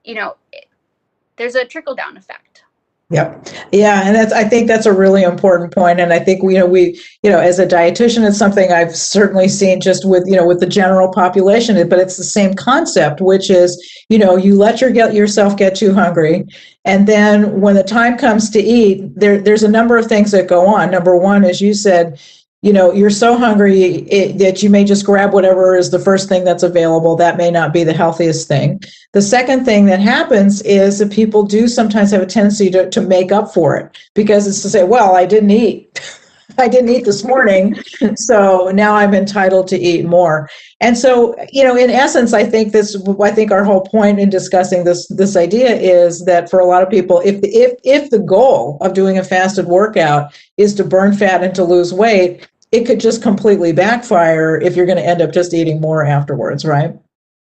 there's a trickle down effect. Yep. Yeah. And I think that's a really important point. And I think, we, as a dietitian, it's something I've certainly seen just with the general population, but it's the same concept, which is, you let yourself get too hungry. And then when the time comes to eat, there's a number of things that go on. Number one, as you said, you're so hungry that you may just grab whatever is the first thing that's available. That may not be the healthiest thing. The second thing that happens is that people do sometimes have a tendency to make up for it, because it's to say, well, I didn't eat. I didn't eat this morning, so now I'm entitled to eat more. And so, in essence, I think our whole point in discussing this idea is that for a lot of people, if the goal of doing a fasted workout is to burn fat and to lose weight, it could just completely backfire if you're going to end up just eating more afterwards, right?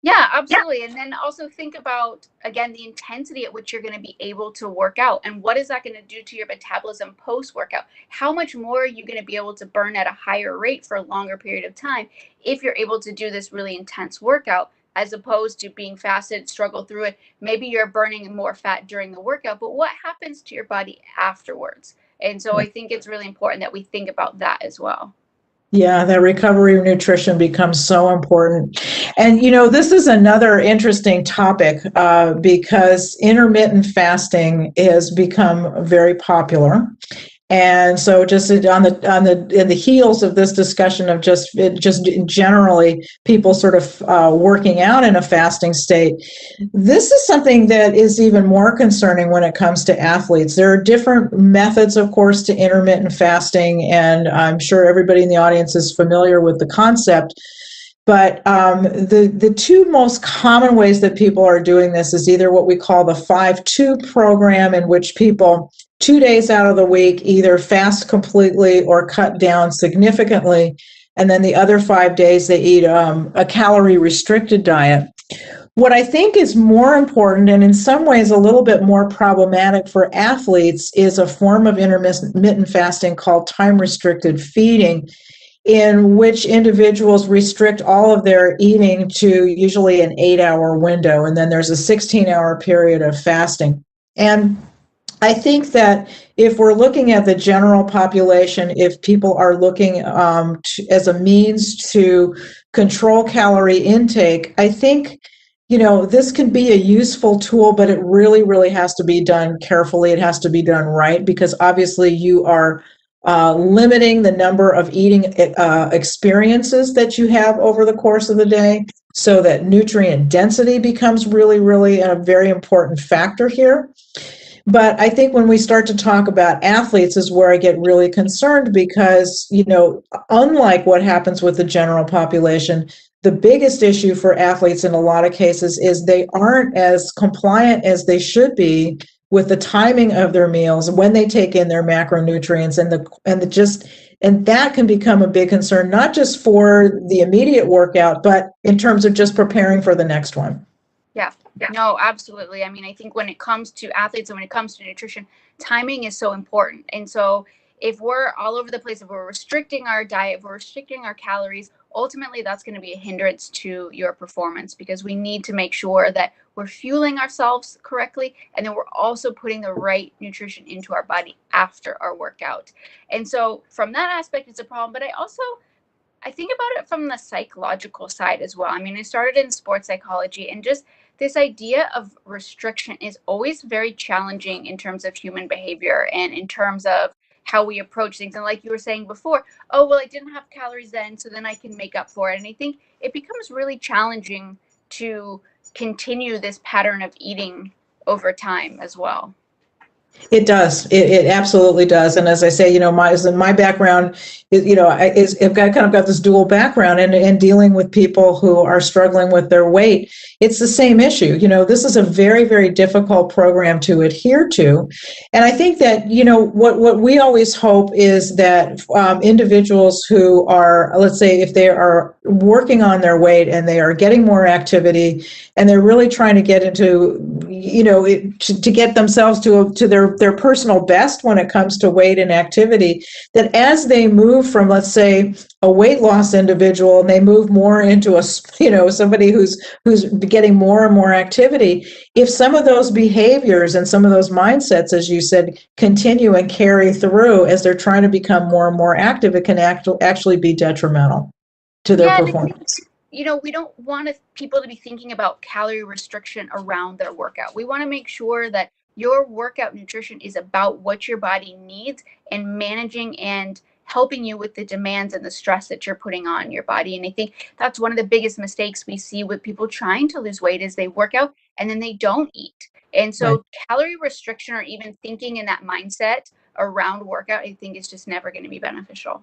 Yeah, absolutely. And then also think about, again, the intensity at which you're going to be able to work out, and what is that going to do to your metabolism post-workout? How much more are you going to be able to burn at a higher rate for a longer period of time if you're able to do this really intense workout, as opposed to being fasted, struggle through it? Maybe you're burning more fat during the workout, but what happens to your body afterwards? And so I think it's really important that we think about that as well. Yeah, that recovery nutrition becomes so important. And, this is another interesting topic because intermittent fasting has become very popular. And so just in the heels of this discussion of just generally people sort of working out in a fasting state, this is something that is even more concerning when it comes to athletes. There are different methods, of course, to intermittent fasting, and I'm sure everybody in the audience is familiar with the concept. But the two most common ways that people are doing this is either what we call the 5-2 program, in which people 2 days out of the week either fast completely or cut down significantly, and then the other 5 days they eat a calorie restricted diet. What I think is more important, and in some ways a little bit more problematic for athletes, is a form of intermittent fasting called time restricted feeding, in which individuals restrict all of their eating to usually an 8-hour window, and then there's a 16-hour period of fasting. And I think that if we're looking at the general population, if people are looking as a means to control calorie intake, I think, this can be a useful tool, but it really, really has to be done carefully. It has to be done right, because obviously you are limiting the number of eating experiences that you have over the course of the day, so that nutrient density becomes really, really a very important factor here. But I think when we start to talk about athletes is where I get really concerned, because, unlike what happens with the general population, the biggest issue for athletes in a lot of cases is they aren't as compliant as they should be with the timing of their meals, when they take in their macronutrients, and that can become a big concern, not just for the immediate workout, but in terms of just preparing for the next one. Yeah, no, absolutely. I mean, I think when it comes to athletes and when it comes to nutrition, timing is so important. And so if we're all over the place, if we're restricting our diet, if we're restricting our calories, ultimately that's going to be a hindrance to your performance, because we need to make sure that we're fueling ourselves correctly, and then we're also putting the right nutrition into our body after our workout. And so from that aspect, it's a problem. But I think about it from the psychological side as well. I mean, I started in sports psychology, and just this idea of restriction is always very challenging in terms of human behavior and in terms of how we approach things. And like you were saying before, oh, well, I didn't have calories then, so then I can make up for it. And I think it becomes really challenging to continue this pattern of eating over time as well. It does. It absolutely does. And as I say, my background is, I've kind of got this dual background, and dealing with people who are struggling with their weight. It's the same issue. This is a very, very difficult program to adhere to. And I think that, what we always hope is that individuals who are, let's say, if they are working on their weight and they are getting more activity and they're really trying to get into, to get themselves to their personal best when it comes to weight and activity, that as they move from, let's say, a weight loss individual, and they move more into somebody who's getting more and more activity, if some of those behaviors and some of those mindsets, as you said, continue and carry through as they're trying to become more and more active, it can actually be detrimental to their performance. We don't want people to be thinking about calorie restriction around their workout. We want to make sure that your workout nutrition is about what your body needs and managing and helping you with the demands and the stress that you're putting on your body. And I think that's one of the biggest mistakes we see with people trying to lose weight is they work out and then they don't eat. And so right. Calorie restriction, or even thinking in that mindset around workout, I think is just never going to be beneficial.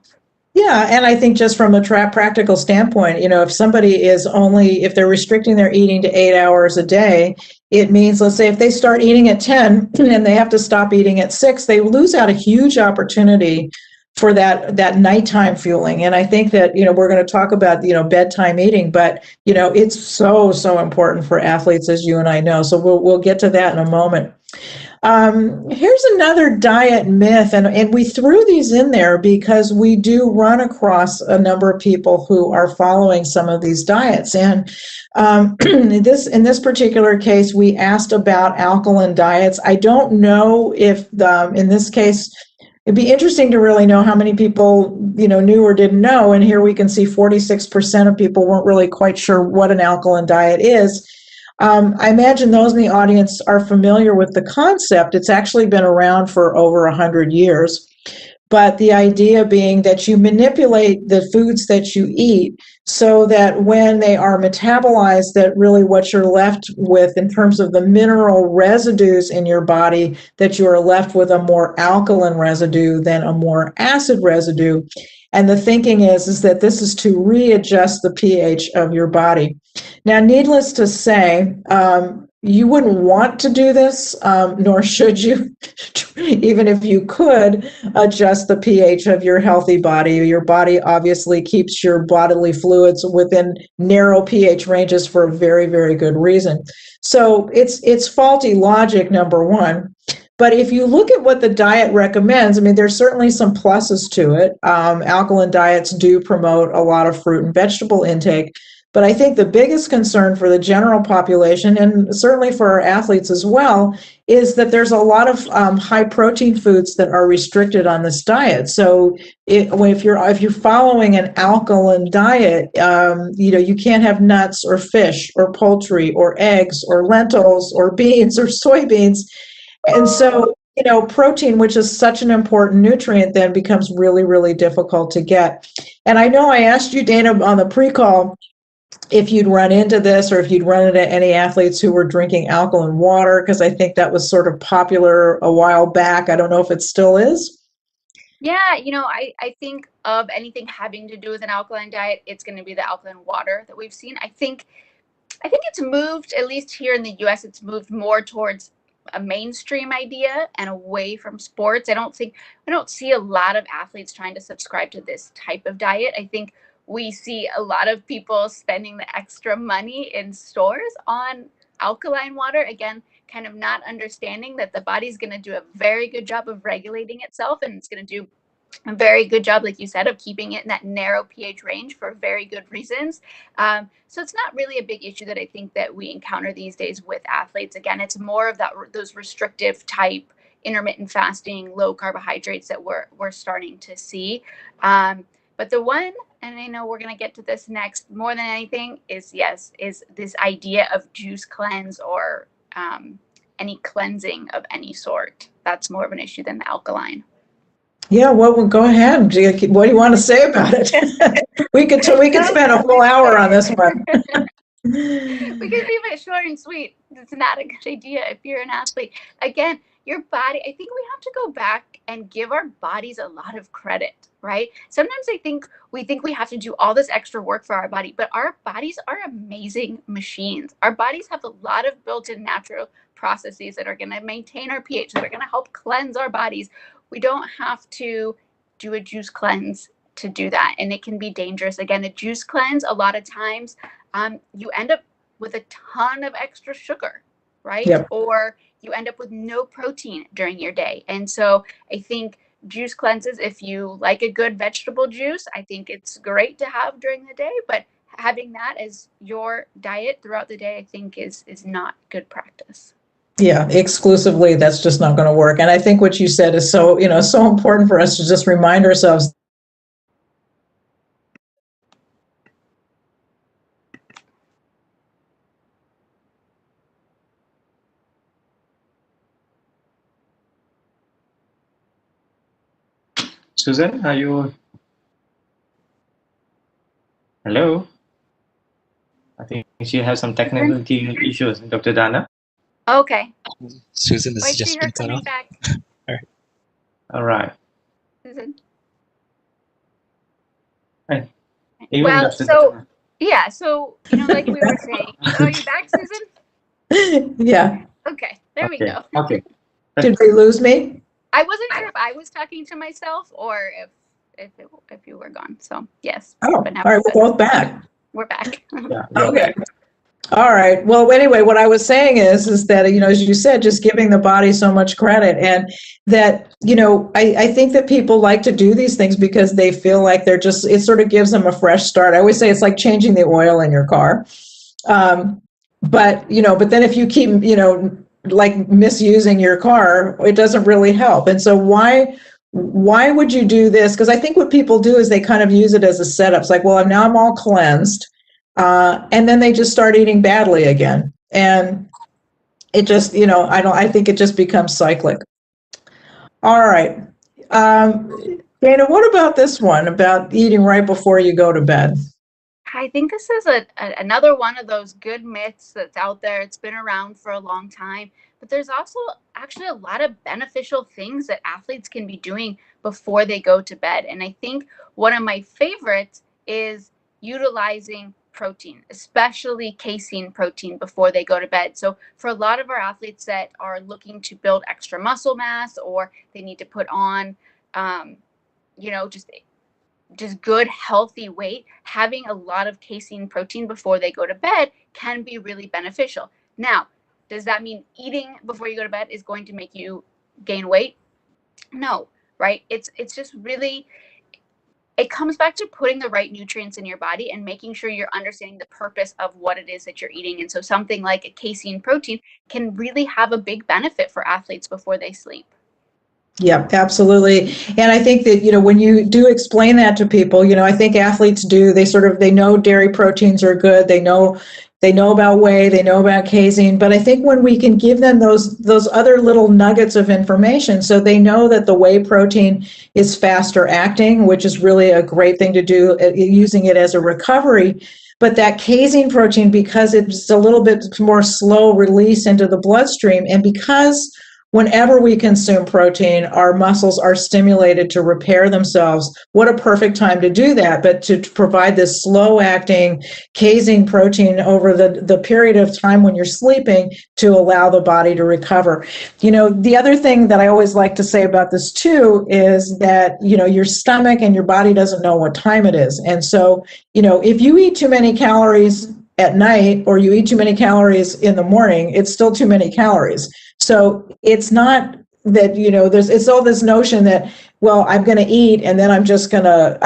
Yeah, and I think just from a practical standpoint, if somebody if they're restricting their eating to 8 hours a day, it means, let's say, if they start eating at 10 and they have to stop eating at 6, they lose out a huge opportunity for that nighttime fueling. And I think that, we're going to talk about, bedtime eating, but, it's so important for athletes, as you and I know. So we'll get to that in a moment. Here's another diet myth, and we threw these in there because we do run across a number of people who are following some of these diets. And in this particular case, we asked about alkaline diets. I don't know if in this case, it'd be interesting to really know how many people knew or didn't know. And here we can see 46% of people weren't really quite sure what an alkaline diet is. I imagine those in the audience are familiar with the concept. It's actually been around for over 100 years. But the idea being that you manipulate the foods that you eat so that when they are metabolized, that really what you're left with in terms of the mineral residues in your body, that you are left with a more alkaline residue than a more acid residue. And the thinking is that this is to readjust the pH of your body. Now, needless to say, you wouldn't want to do this, nor should you, even if you could adjust the pH of your healthy body. Your body obviously keeps your bodily fluids within narrow pH ranges for a very, very good reason. So it's faulty logic, number one. But if you look at what the diet recommends, I mean, there's certainly some pluses to it. Alkaline diets do promote a lot of fruit and vegetable intake. But I think the biggest concern for the general population, and certainly for our athletes as well, is that there's a lot of high protein foods that are restricted on this diet. So if you're following an alkaline diet, you can't have nuts or fish or poultry or eggs or lentils or beans or soybeans. And so, protein, which is such an important nutrient, then becomes really, really difficult to get. And I know I asked you, Dana, on the pre-call, if you'd run into this or if you'd run into any athletes who were drinking alkaline water, because I think that was sort of popular a while back. I don't know if it still is. Yeah, I think of anything having to do with an alkaline diet, it's going to be the alkaline water that we've seen. I think it's moved, at least here in the US, it's moved more towards a mainstream idea and away from sports. I don't see a lot of athletes trying to subscribe to this type of diet. I think we see a lot of people spending the extra money in stores on alkaline water, again, kind of not understanding that the body's going to do a very good job of regulating itself, and it's going to do a very good job, like you said, of keeping it in that narrow pH range for very good reasons. So it's not really a big issue that I think that we encounter these days with athletes. Again, it's more of those restrictive type intermittent fasting, low carbohydrates that we're starting to see. But the one, and I know we're going to get to this next, more than anything, is this idea of juice cleanse or any cleansing of any sort. That's more of an issue than the alkaline. Yeah, well, go ahead. What do you want to say about it? we could spend a whole hour on this one. We can keep it short and sweet. It's not a good idea if you're an athlete. Again, your body, I think we have to go back and give our bodies a lot of credit, right? Sometimes we think we have to do all this extra work for our body, but our bodies are amazing machines. Our bodies have a lot of built-in natural processes that are going to maintain our pH, that are going to help cleanse our bodies. We don't have to do a juice cleanse to do that, and it can be dangerous. Again, a juice cleanse, a lot of times, you end up with a ton of extra sugar, right? Yep. Or you end up with no protein during your day. And so I think juice cleanses, if you like a good vegetable juice, I think it's great to have during the day, but having that as your diet throughout the day, I think is not good practice. Yeah, exclusively, that's just not going to work. And I think what you said is so important for us to just remind ourselves. Susan, are you? Hello? I think she has some technical issues, Dr. Dana. Okay. Susan has I see just her been cut coming off. back. All right. Susan. Hey. Even Well, Dr. so Dana. yeah, so like we were saying, are you back, Susan? Yeah. Okay, there we Okay. go. Okay. Did we lose me? I wasn't sure if I was talking to myself or if you were gone. So yes. Oh, but now all right. We're both back. we're back. Yeah. Okay. All right. Well, anyway, what I was saying is that, as you said, just giving the body so much credit, and that, I think that people like to do these things because they feel like it sort of gives them a fresh start. I always say it's like changing the oil in your car. But then if you keep, like misusing your car, it doesn't really help. And so why would you do this? Because I think what people do is they kind of use it as a setup. It's like, well, now I'm all cleansed. And then they just start eating badly again. And it just, I think it just becomes cyclic. All right. Dana, what about this one about eating right before you go to bed? I think this is another one of those good myths that's out there. It's been around for a long time, but there's also actually a lot of beneficial things that athletes can be doing before they go to bed. And I think one of my favorites is utilizing protein, especially casein protein, before they go to bed. So for a lot of our athletes that are looking to build extra muscle mass, or they need to put on, just good, healthy weight, having a lot of casein protein before they go to bed can be really beneficial. Now, does that mean eating before you go to bed is going to make you gain weight? No, right? It's just really, it comes back to putting the right nutrients in your body and making sure you're understanding the purpose of what it is that you're eating. And so something like a casein protein can really have a big benefit for athletes before they sleep. Yeah, absolutely. And I think that, when you do explain that to people, I think athletes do, they know dairy proteins are good. They know about whey, they know about casein, but I think when we can give them those other little nuggets of information, so they know that the whey protein is faster acting, which is really a great thing to do, using it as a recovery. But that casein protein, because it's a little bit more slow release into the bloodstream, and because whenever we consume protein, our muscles are stimulated to repair themselves. What a perfect time to do that, but to provide this slow-acting casein protein over the period of time when you're sleeping to allow the body to recover. The other thing that I always like to say about this too is that, your stomach and your body doesn't know what time it is. And so, if you eat too many calories at night or you eat too many calories in the morning, it's still too many calories. So it's not that, it's all this notion that, well, I'm going to eat and then I'm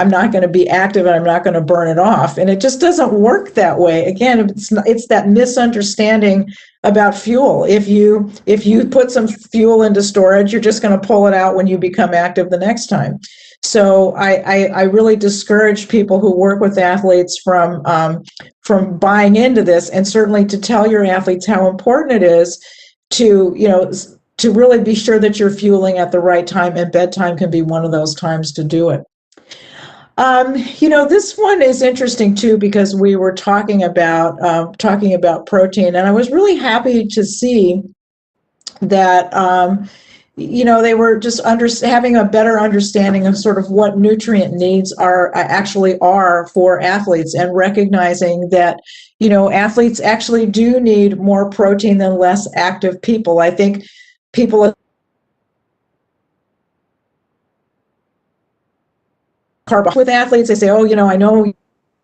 not going to be active and I'm not going to burn it off. And it just doesn't work that way. Again, it's that misunderstanding about fuel. If you put some fuel into storage, you're just going to pull it out when you become active the next time. So I really discourage people who work with athletes from buying into this, and certainly to tell your athletes how important it is to really be sure that you're fueling at the right time, and bedtime can be one of those times to do it. This one is interesting too, because we were talking about protein, and I was really happy to see that they were just having a better understanding of sort of what nutrient needs are for athletes, and recognizing that athletes actually do need more protein than less active people. I think people with athletes, they say, oh, I know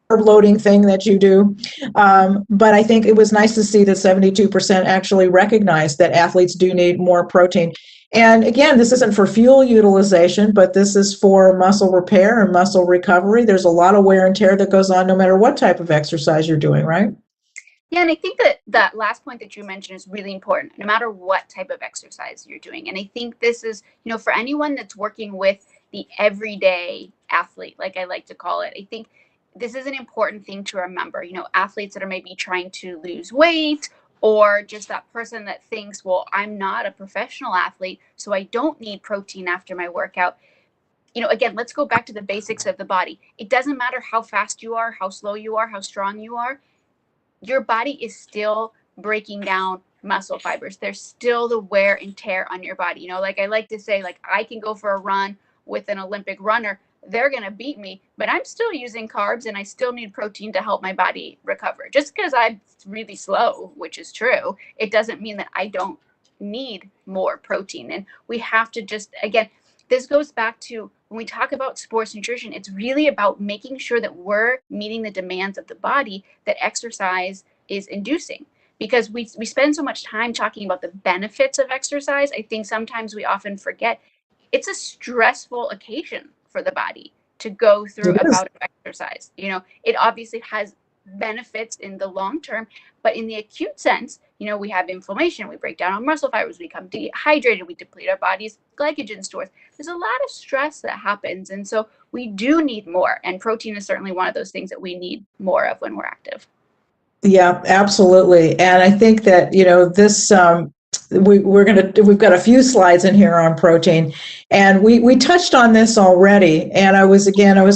carb loading thing that you do. But I think it was nice to see that 72% actually recognize that athletes do need more protein. And again, this isn't for fuel utilization, but this is for muscle repair and muscle recovery. There's a lot of wear and tear that goes on no matter what type of exercise you're doing, right? Yeah, and I think that last point that you mentioned is really important, no matter what type of exercise you're doing. And I think this is, for anyone that's working with the everyday athlete, like I like to call it, I think this is an important thing to remember. Athletes that are maybe trying to lose weight, or just that person that thinks, well, I'm not a professional athlete, so I don't need protein after my workout. Again, let's go back to the basics of the body. It doesn't matter how fast you are, how slow you are, how strong you are. Your body is still breaking down muscle fibers. There's still the wear and tear on your body. Like I like to say, like, I can go for a run with an Olympic runner. They're going to beat me, but I'm still using carbs and I still need protein to help my body recover. Just because I'm really slow, which is true, it doesn't mean that I don't need more protein. And we have to just, again, this goes back to when we talk about sports nutrition, it's really about making sure that we're meeting the demands of the body that exercise is inducing. Because we spend so much time talking about the benefits of exercise, I think sometimes we often forget it's a stressful occasion for the body to go through a bout of exercise. It obviously has benefits in the long term, but in the acute sense, we have inflammation, we break down our muscle fibers, we become dehydrated, we deplete our body's glycogen stores. There's a lot of stress that happens, and so we do need more, and protein is certainly one of those things that we need more of when we're active. Yeah, absolutely. And I think that this we've got a few slides in here on protein, and we touched on this already. And I was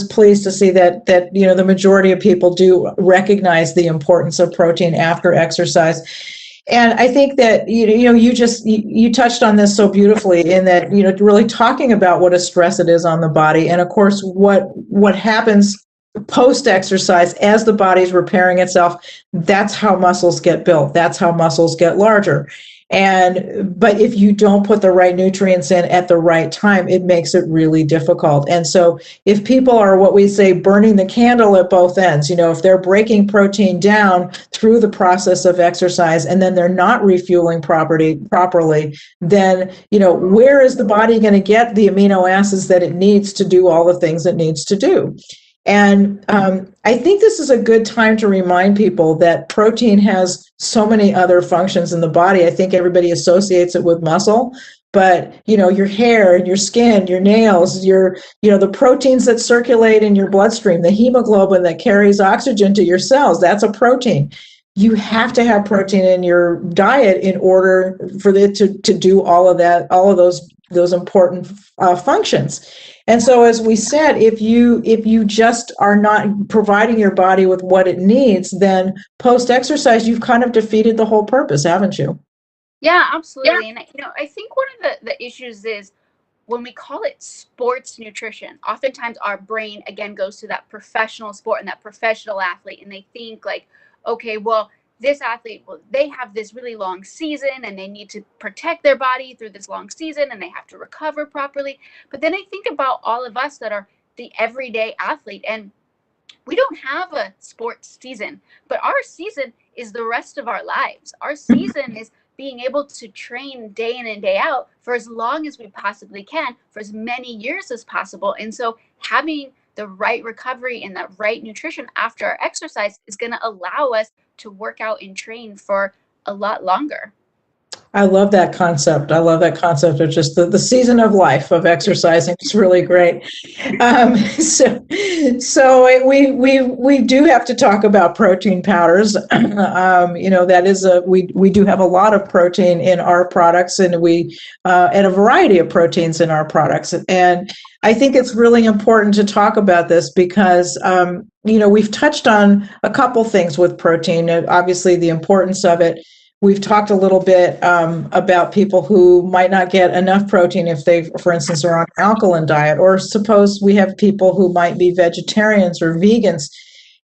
pleased to see that the majority of people do recognize the importance of protein after exercise. And I think that you touched on this so beautifully, in that really talking about what a stress it is on the body, and of course what happens post-exercise as the body's repairing itself. That's how muscles get built. That's how muscles get larger. But if you don't put the right nutrients in at the right time, it makes it really difficult. And so if people are, what we say, burning the candle at both ends, if they're breaking protein down through the process of exercise and then they're not refueling properly, then, where is the body going to get the amino acids that it needs to do all the things it needs to do? And I think this is a good time to remind people that protein has so many other functions in the body. I think everybody associates it with muscle, but your hair and your skin, your nails, the proteins that circulate in your bloodstream, the hemoglobin that carries oxygen to your cells, that's a protein. You have to have protein in your diet in order for it to do all of that, all of those important functions. And so, as we said, if you just are not providing your body with what it needs, then post-exercise, you've kind of defeated the whole purpose, haven't you? Yeah, absolutely. And I think one of the issues is when we call it sports nutrition, oftentimes our brain again goes to that professional sport and that professional athlete, and they think like, okay, well, this athlete, well, they have this really long season and they need to protect their body through this long season and they have to recover properly. But then I think about all of us that are the everyday athlete, and we don't have a sports season, but our season is the rest of our lives. Our season is being able to train day in and day out for as long as we possibly can, for as many years as possible. And so having the right recovery and the right nutrition after our exercise is going to allow us to work out and train for a lot longer. I love that concept. I love that concept of just the season of life of exercising. It's really great. So we do have to talk about protein powders. That is we do have a lot of protein in our products, and and a variety of proteins in our products. And I think it's really important to talk about this because we've touched on a couple things with protein. Obviously, the importance of it. We've talked a little bit about people who might not get enough protein if they, for instance, are on an alkaline diet, or suppose we have people who might be vegetarians or vegans.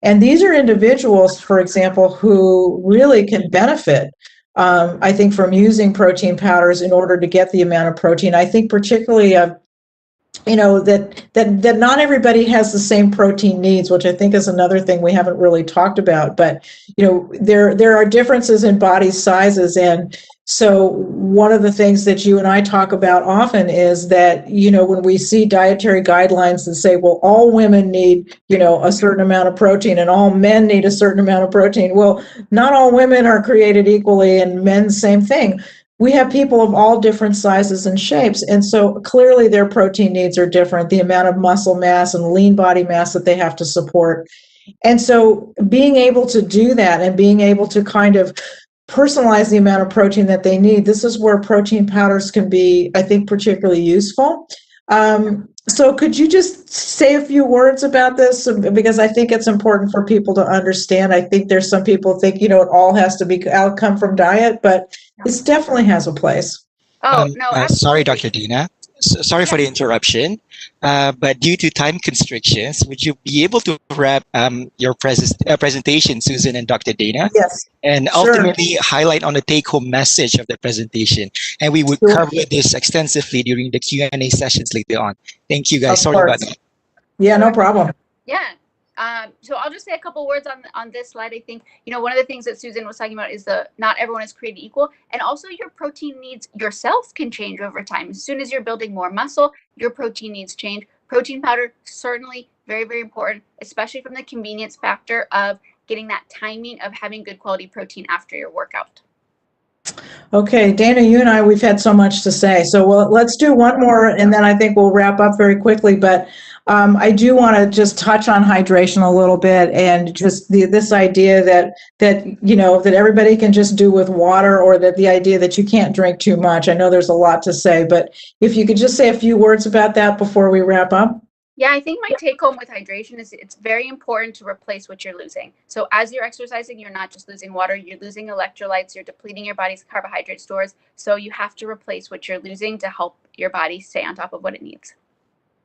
And these are individuals, for example, who really can benefit, I think, from using protein powders in order to get the amount of protein. I think particularly that not everybody has the same protein needs, which I think is another thing we haven't really talked about. But there are differences in body sizes, and so one of the things that you and I talk about often is that when we see dietary guidelines that say, well, all women need a certain amount of protein and all men need a certain amount of protein. Well, not all women are created equally, and men, same thing. We have people of all different sizes and shapes, and so clearly their protein needs are different, the amount of muscle mass and lean body mass that they have to support. And so being able to do that and being able to kind of personalize the amount of protein that they need, this is where protein powders can be, I think, particularly useful. So could you just say a few words about this? Because I think it's important for people to understand. I think there's some people think, it all has to be outcome from diet, but this definitely has a place. Oh, no. Sorry, Dr. Dina. Sorry for the interruption, but due to time constrictions, would you be able to wrap your presentation, Susan and Dr. Dana? Yes. And ultimately highlight on the take-home message of the presentation. And we would cover this extensively during the Q&A sessions later on. Thank you, guys. Sorry about that. Yeah, no problem. Yeah. So I'll just say a couple words on this slide. I think, one of the things that Susan was talking about is not everyone is created equal. And also your protein needs yourself can change over time. As soon as you're building more muscle, your protein needs change. Protein powder, certainly very, very important, especially from the convenience factor of getting that timing of having good quality protein after your workout. Okay, Dana, you and I, we've had so much to say. So let's do one more, and then I think we'll wrap up very quickly. But I do want to just touch on hydration a little bit, and just this idea that everybody can just do with water, or that the idea that you can't drink too much. I know there's a lot to say, but if you could just say a few words about that before we wrap up. Yeah, I think my take home with hydration is it's very important to replace what you're losing. So as you're exercising, you're not just losing water, you're losing electrolytes, you're depleting your body's carbohydrate stores. So you have to replace what you're losing to help your body stay on top of what it needs.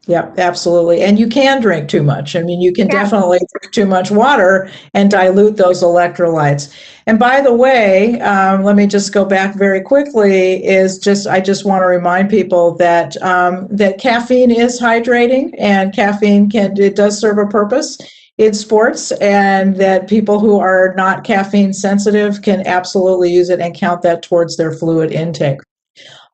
Yeah, absolutely. And you can drink too much. I mean, you can definitely drink too much water and dilute those electrolytes. And by the way, let me just go back very quickly, I just want to remind people that that caffeine is hydrating, and caffeine it does serve a purpose in sports, and that people who are not caffeine sensitive can absolutely use it and count that towards their fluid intake.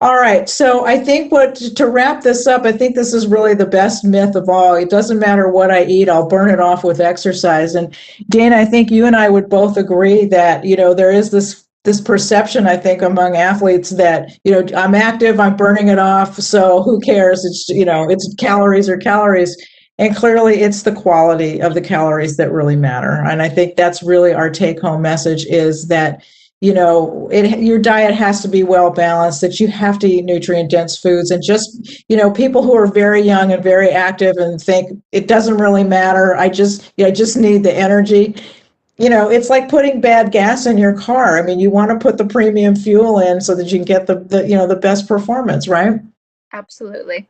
All right, so I think to wrap this up, I think this is really the best myth of all. It doesn't matter what I eat, I'll burn it off with exercise. And Dana, I think you and I would both agree that, there is this perception, I think, among athletes that, I'm active, I'm burning it off, so who cares? It's, it's calories or calories. And clearly it's the quality of the calories that really matter. And I think that's really our take-home message, is that your diet has to be well balanced, that you have to eat nutrient dense foods, and just, people who are very young and very active and think it doesn't really matter. I just need the energy. it's like putting bad gas in your car. I mean, you want to put the premium fuel in so that you can get the best performance, right? Absolutely.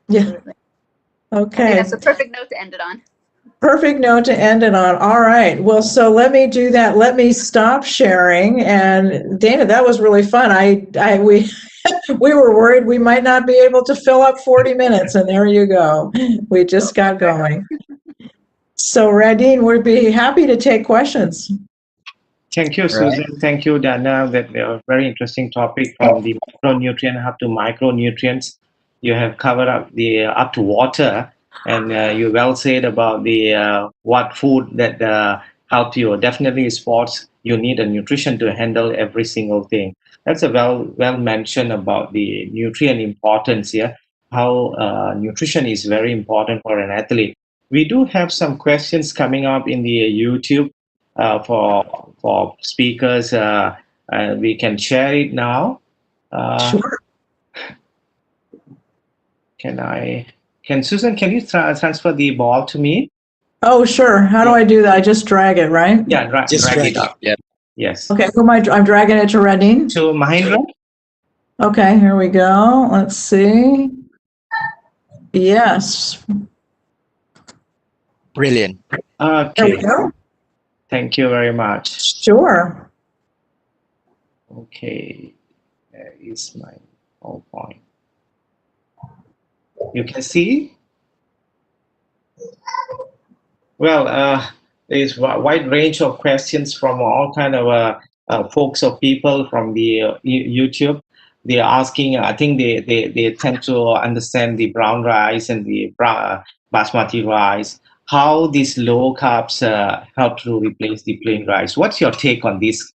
Yeah. Absolutely. I think Okay. that's a perfect note to end it on. Perfect note to end it on. All right. Well, so let me do that. Let me stop sharing. And Dana, that was really fun. We we were worried we might not be able to fill up 40 minutes, and there you go. We just got going. So, Radine, we'd be happy to take questions. Thank you, Susan. Thank you, Dana. That very interesting topic from the macronutrient up to micronutrients. You have covered up the up to water, and you well said about the what food that help you. Definitely, sports. You need a nutrition to handle every single thing. That's a well mentioned about the nutrient importance here. How nutrition is very important for an athlete. We do have some questions coming up in the YouTube for speakers. We can share it now. Sure. Can Susan, can you transfer the ball to me? Oh, sure. How do I do that? I just drag it, right? Yeah, Just drag it drag up. Yeah. Yes. Okay, who am I? I'm dragging it to Radine. To Mahindra? Okay, here we go. Let's see. Yes. Brilliant. There we Okay. go. Thank you very much. Sure. Okay. There is my PowerPoint. You can see? Well, there's a wide range of questions from all kind of folks or people from the YouTube. They're asking, I think they tend to understand the brown rice and the basmati rice, how these low carbs help to replace the plain rice. What's your take on this?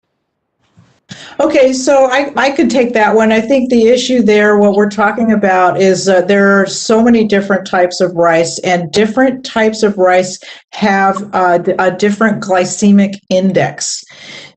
Okay, so I could take that one. I think the issue there, what we're talking about is there are so many different types of rice, and different types of rice have a different glycemic index.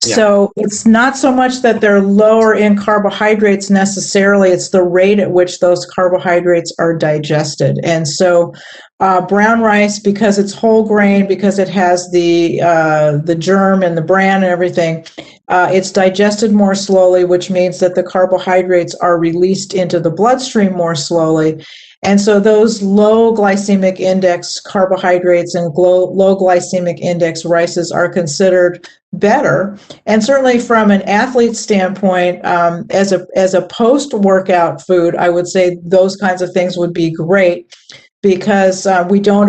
Yeah. So it's not so much that they're lower in carbohydrates necessarily, it's the rate at which those carbohydrates are digested. And so brown rice, because it's whole grain, because it has the germ and the bran and everything, it's digested more slowly, which means that the carbohydrates are released into the bloodstream more slowly. And so those low glycemic index carbohydrates and low glycemic index rices are considered better. And certainly from an athlete standpoint, as a post-workout food, I would say those kinds of things would be great, because we don't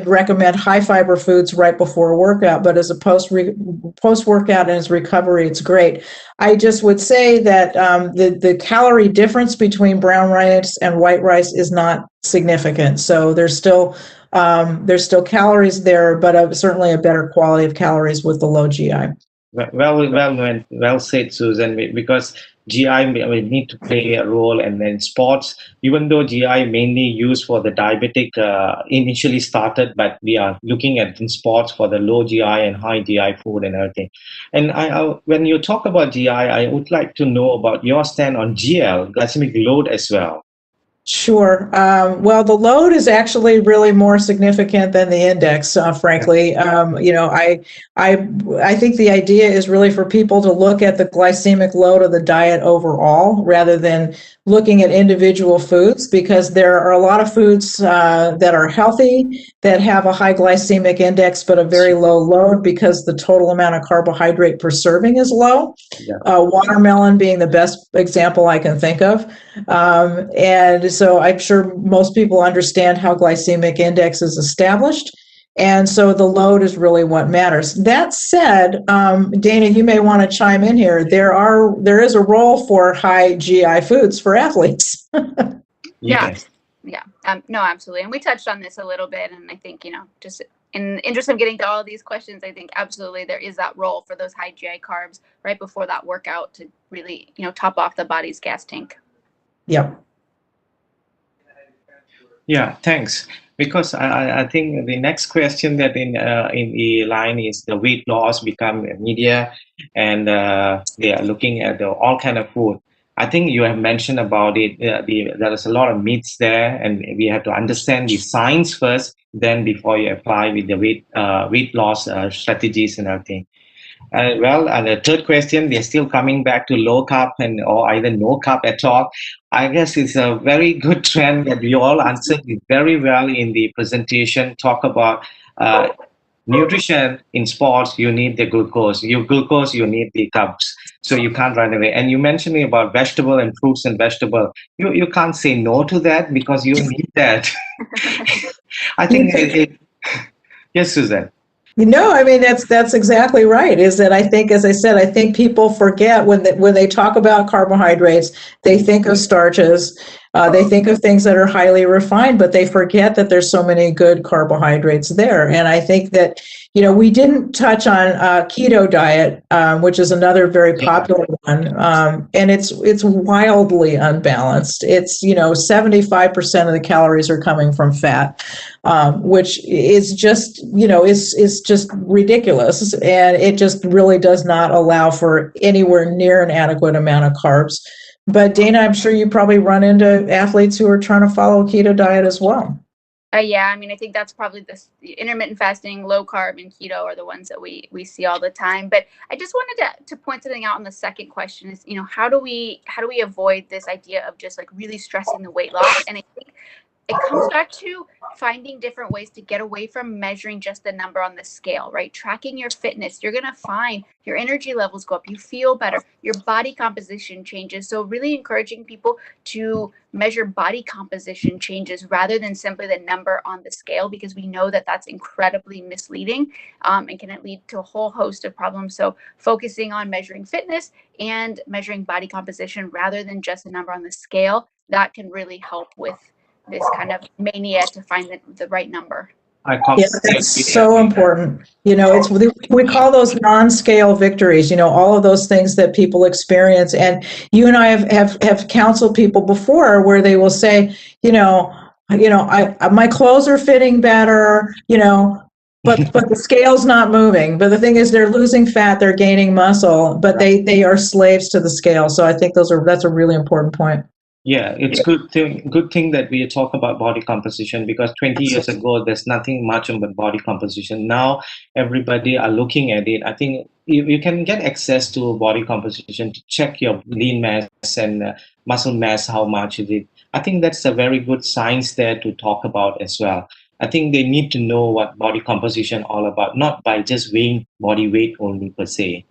recommend high fiber foods right before a workout, but as a post-workout and as recovery, it's great. I just would say that the calorie difference between brown rice and white rice is not significant. So there's still calories there, but certainly a better quality of calories with the low GI. Well said, Susan, because GI will need to play a role, and then sports, even though GI mainly used for the diabetic initially started, but we are looking at in sports for the low GI and high GI food and everything. And when you talk about GI, I would like to know about your stand on GL, glycemic load as well. Sure. Well, the load is actually really more significant than the index, frankly. I think the idea is really for people to look at the glycemic load of the diet overall rather than looking at individual foods, because there are a lot of foods that are healthy that have a high glycemic index but a very low load because the total amount of carbohydrate per serving is low. Yeah. Watermelon being the best example I can think of. And so I'm sure most people understand how glycemic index is established. And so the load is really what matters. That said, Dana, you may want to chime in here. There is a role for high GI foods for athletes. Yes. Yeah. No, absolutely. And we touched on this a little bit. And I think, just in the interest of getting to all of these questions, I think absolutely there is that role for those high GI carbs right before that workout to really, top off the body's gas tank. Yep. Yeah, thanks. Because I think the next question that in the line is the weight loss become media, and they are looking at all kind of food. I think you have mentioned about it. There is a lot of myths there, and we have to understand the science first then before you apply with the weight loss strategies and everything. And the third question, we are still coming back to low carb or either no carb at all. I guess it's a very good trend that we all answered it very well in the presentation. Talk about nutrition in sports. You need the glucose. You need the carbs. So you can't run away. And you mentioned about vegetable and fruits and vegetable. You can't say no to that because you need that. I think yes, Susan. I mean, that's exactly right. Is that I think, as I said, I think people forget when they talk about carbohydrates, they think of starches, they think of things that are highly refined, but they forget that there's so many good carbohydrates there. And I think that, we didn't touch on keto diet, which is another very popular one, and it's wildly unbalanced. It's 75% of the calories are coming from fat, which is just is just ridiculous, and it just really does not allow for anywhere near an adequate amount of carbs. But Dana, I'm sure you probably run into athletes who are trying to follow a keto diet as well. Yeah, I mean, I think that's probably the intermittent fasting, low carb, and keto are the ones that we see all the time. But I just wanted to point something out on the second question is, how do we avoid this idea of just like really stressing the weight loss? And I think it comes back to finding different ways to get away from measuring just the number on the scale, right? Tracking your fitness, you're going to find your energy levels go up, you feel better, your body composition changes. So really encouraging people to measure body composition changes rather than simply the number on the scale, because we know that that's incredibly misleading and can lead to a whole host of problems. So focusing on measuring fitness and measuring body composition rather than just a number on the scale, that can really help with this kind of mania to find the right number. It's so important. We call those non-scale victories, all of those things that people experience. And you and I have counseled people before where they will say, my clothes are fitting better, but the scale's not moving. But the thing is, they're losing fat, they're gaining muscle, but they are slaves to the scale. So I think that's a really important point. Yeah, it's good thing that we talk about body composition, because 20 years ago there's nothing much about body composition. Now everybody are looking at it. I think you can get access to body composition to check your lean mass and muscle mass, how much is it. I think that's a very good science there to talk about as well. I think they need to know what body composition all about, not by just weighing body weight only per se.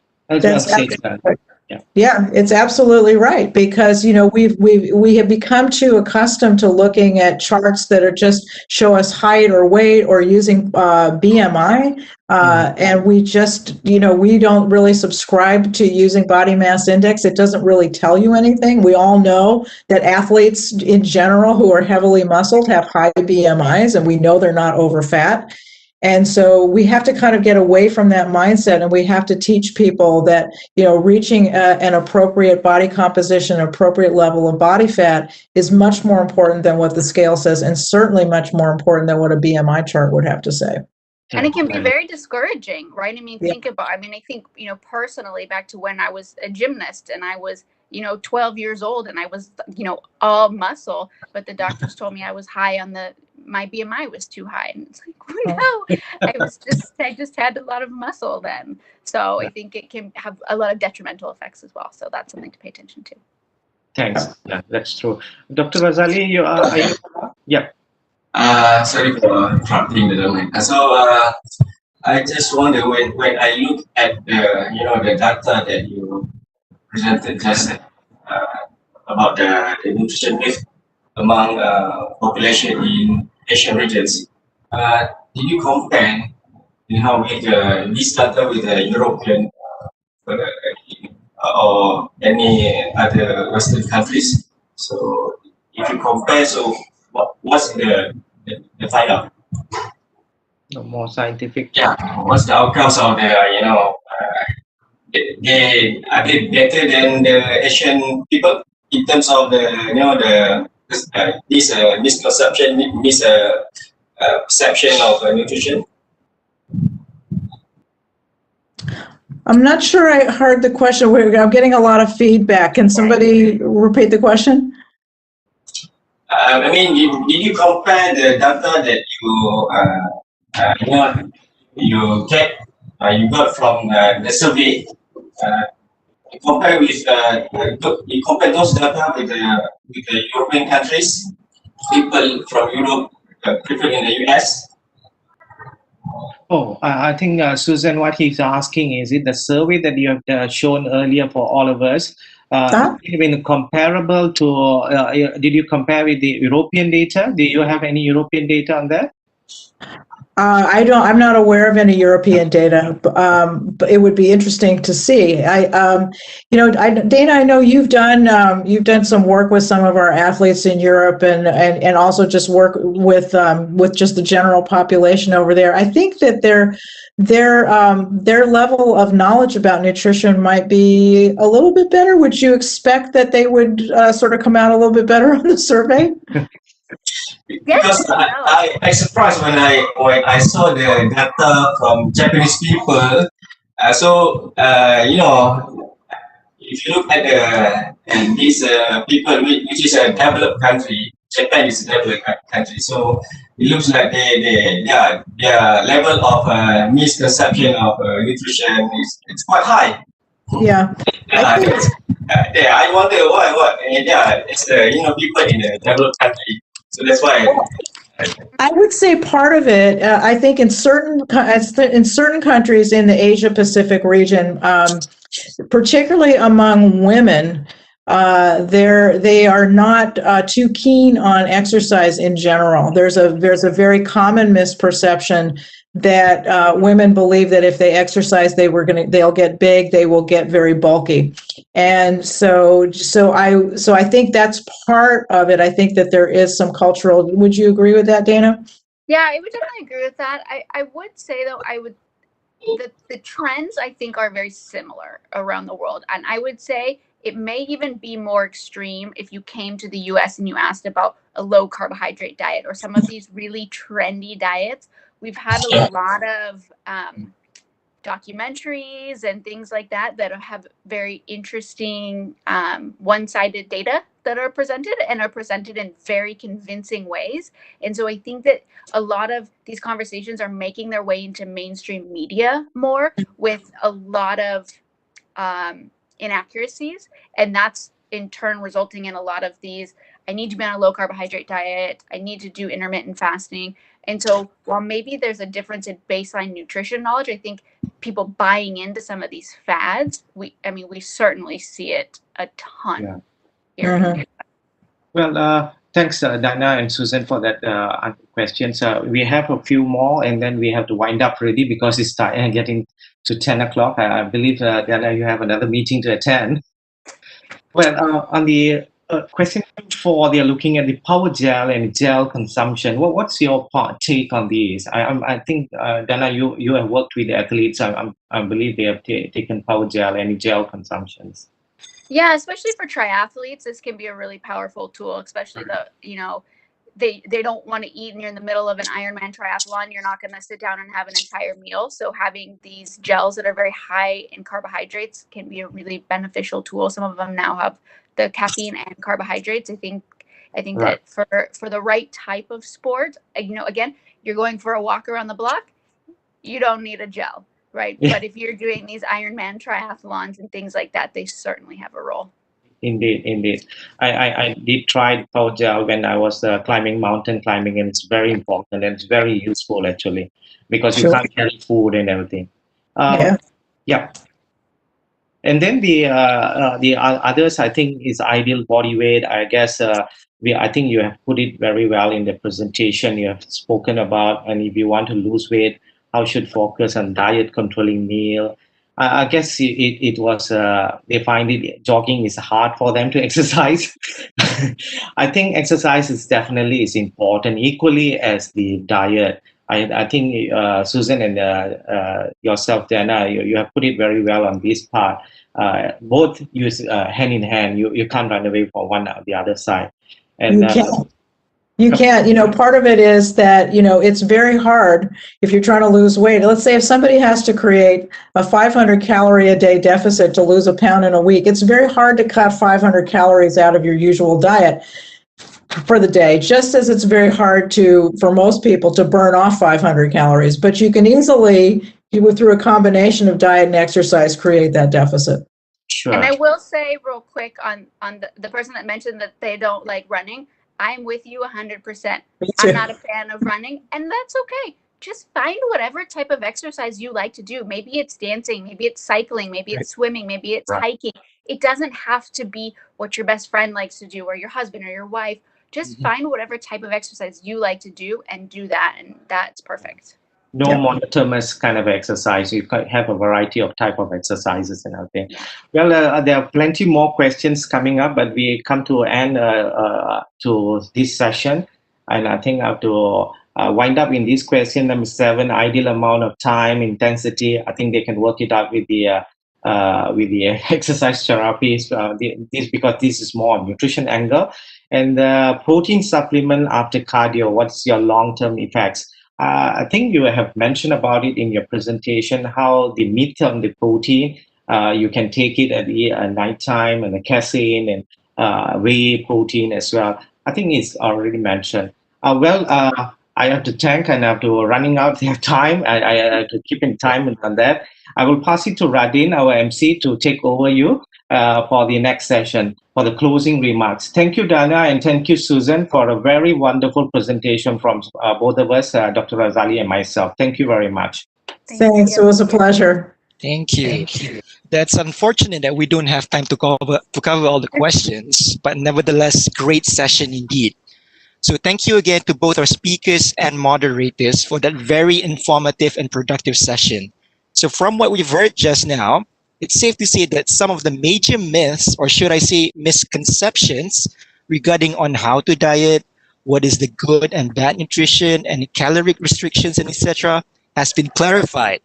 Yeah, it's absolutely right, because we have become too accustomed to looking at charts that are just show us height or weight or using BMI, and we just we don't really subscribe to using body mass index. It doesn't really tell you anything. We all know that athletes in general who are heavily muscled have high BMIs, and we know they're not over fat. And so we have to kind of get away from that mindset, and we have to teach people that, reaching an appropriate body composition, appropriate level of body fat is much more important than what the scale says, and certainly much more important than what a BMI chart would have to say. And it can be very discouraging, right? I mean, I think, personally back to when I was a gymnast and I was, 12 years old and I was, all muscle, but the doctors told me I was high on my BMI was too high. And it's like, no, I just had a lot of muscle then. So I think it can have a lot of detrimental effects as well. So that's something to pay attention to. Thanks. Yeah, that's true. Dr. Razali, yeah. Sorry for interrupting the domain. So I just wonder when I look at the data that you presented just about the nutrition myth among population in Asian regions. Did you compare with this data with the European or any other Western countries? So if you compare, so what's the find-out? No more scientific. Yeah, what's the outcomes of the are they better than the Asian people in terms of the this misconception, perception of nutrition? I'm not sure I heard the question. I'm getting a lot of feedback. Can somebody repeat the question? I mean, did you compare the data that you get you got from the survey? You compare with you compare those data with the European countries, people from Europe, people in the US. Oh, I think, Susan, what he's asking is it the survey that you have shown earlier for all of us, even comparable to, did you compare with the European data? Do you have any European data on that? I'm not aware of any European data, but it would be interesting to see. Dana, I know you've done some work with some of our athletes in Europe, and also just work with just the general population over there. I think that their level of knowledge about nutrition might be a little bit better. Would you expect that they would sort of come out a little bit better on the survey? Because I surprised when I saw the data from Japanese people. If you look at these people, which is a developed country, Japan is a developed country. So it looks like their level of misconception of nutrition is quite high. Yeah. I wonder why. It's people in a developed country. So that's why I would say part of it. I think in certain countries in the Asia Pacific region, particularly among women, they are not too keen on exercise in general. There's a very common misperception that women believe that if they exercise, they'll get big, they will get very bulky, and so I think that's part of it. I think that there is some cultural. Would you agree with that, Dana? Yeah, I would definitely agree with that. I would say though, the trends I think are very similar around the world, and I would say it may even be more extreme if you came to the US and you asked about a low carbohydrate diet or some of these really trendy diets. We've had a lot of documentaries and things like that have very interesting one-sided data that are presented in very convincing ways. And so I think that a lot of these conversations are making their way into mainstream media more with a lot of inaccuracies, and that's in turn resulting in a lot of these, I need to be on a low carbohydrate diet, I need to do intermittent fasting. And so while maybe there's a difference in baseline nutrition knowledge, I think people buying into some of these fads, we certainly see it a ton here. Mm-hmm. Well, thanks, Dana and Susan, for that questions. We have a few more, and then we have to wind up already because it's getting to 10 o'clock. I believe, Dana, you have another meeting to attend. Well, on the question 4, they're looking at the power gel and gel consumption. What's your take on these? I think, Dana, you have worked with athletes. I believe they have taken power gel and gel consumptions. Yeah, especially for triathletes, this can be a really powerful tool, especially they don't want to eat and you're in the middle of an Ironman triathlon. You're not going to sit down and have an entire meal. So having these gels that are very high in carbohydrates can be a really beneficial tool. Some of them now have the caffeine and carbohydrates. I think right. that for the right type of sport, again, you're going for a walk around the block, you don't need a gel. Right. Yeah. But if you're doing these Ironman triathlons and things like that, they certainly have a role. Indeed. I did try power gel when I was mountain climbing, and it's very important and it's very useful actually because you can't carry food and everything. Yeah. And then the others, I think, is ideal body weight. I guess I think you have put it very well in the presentation. You have spoken about, and if you want to lose weight, how should focus on diet, controlling meal. I guess it was, they find jogging is hard for them to exercise. I think exercise is important, equally as the diet. I think Susan and yourself, Dana, you have put it very well on this part. Both use hand in hand. You can't run away from one or the other side. And you can't, part of it is that, it's very hard if you're trying to lose weight. Let's say if somebody has to create a 500 calorie a day deficit to lose a pound in a week, it's very hard to cut 500 calories out of your usual diet. for the day, just as it's very hard for most people to burn off 500 calories, but you can easily, through a combination of diet and exercise, create that deficit. Sure. And I will say real quick on the person that mentioned that they don't like running, I'm with you 100%. I'm not a fan of running, and that's okay. Just find whatever type of exercise you like to do. Maybe it's dancing, maybe it's cycling, maybe it's swimming, maybe it's hiking. It doesn't have to be what your best friend likes to do or your husband or your wife. Just find whatever type of exercise you like to do and do that, and that's perfect. No monotonous kind of exercise. You can have a variety of type of exercises and everything. Well, there are plenty more questions coming up, but we come to an end to this session, and I think I have to wind up in this question number 7: ideal amount of time, intensity. I think they can work it out with the exercise therapies. This because this is more on nutrition angle, and protein supplement after cardio. What's your long-term effects? I think you have mentioned about it in your presentation, how the meat on the protein, you can take it at the nighttime, and the casein and whey protein as well. I think it's already mentioned. I have to thank, and I have to running out of time. I have to keep in time on that. I will pass it to Radin, our MC, to take over you for the next session, for the closing remarks. Thank you, Dana, and thank you, Susan, for a very wonderful presentation from both of us, Dr. Razali and myself. Thank you very much. Thanks. It was a pleasure. Thank you. That's unfortunate that we don't have time to cover all the questions, but nevertheless, great session indeed. So thank you again to both our speakers and moderators for that very informative and productive session. So from what we've heard just now, it's safe to say that some of the major myths, or should I say misconceptions, regarding on how to diet, what is the good and bad nutrition, and caloric restrictions, and etc., has been clarified.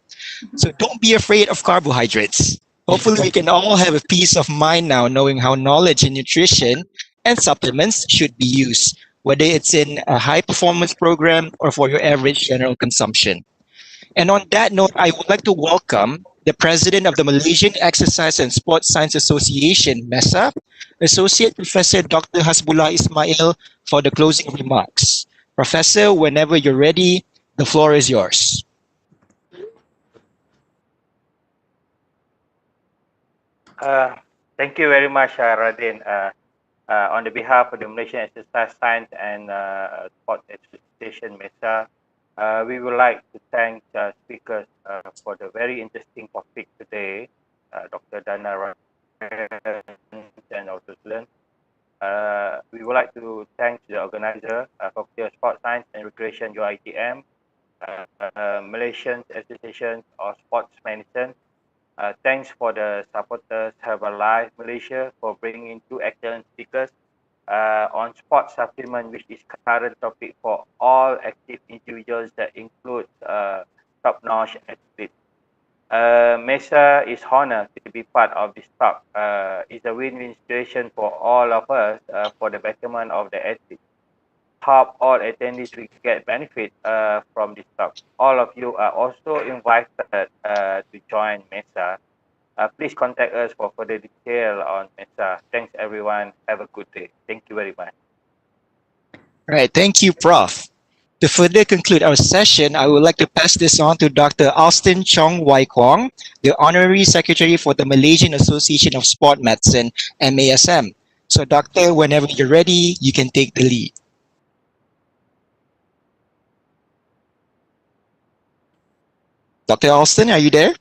So don't be afraid of carbohydrates. Hopefully we can all have a peace of mind now, knowing how knowledge in nutrition and supplements should be used, whether it's in a high performance program or for your average general consumption. And on that note, I would like to welcome the President of the Malaysian Exercise and Sports Science Association, MESA, Associate Professor Dr. Hasbullah Ismail, for the closing remarks. Professor, whenever you're ready, the floor is yours. Thank you very much, Radin. On the behalf of the Malaysian Exercise Science and Sports Association, MESA, we would like to thank speakers for the very interesting topic today, Dr. Dana Ryan and Dr. Sulan. We would like to thank the organizer, Faculty of Sports Science and Recreation, UITM, Malaysian Association of Sports Medicine. Thanks for the supporters, Herbalife Malaysia, for bringing in 2 excellent speakers on sports supplement, which is current topic for all active individuals that includes top-notch athletes. MESA is honored to be part of this talk. It's a win-win situation for all of us for the betterment of the athletes. Hope all attendees will get benefit from this talk. All of you are also invited to join MESA. Please contact us for further detail on MESA. Thanks, everyone. Have a good day. Thank you very much. All right, thank you, Prof. To further conclude our session, I would like to pass this on to Dr. Alston Chong Wai Kwong, the Honorary Secretary for the Malaysian Association of Sport Medicine, MASM. So, Doctor, whenever you're ready, you can take the lead. Dr. Alston, are you there?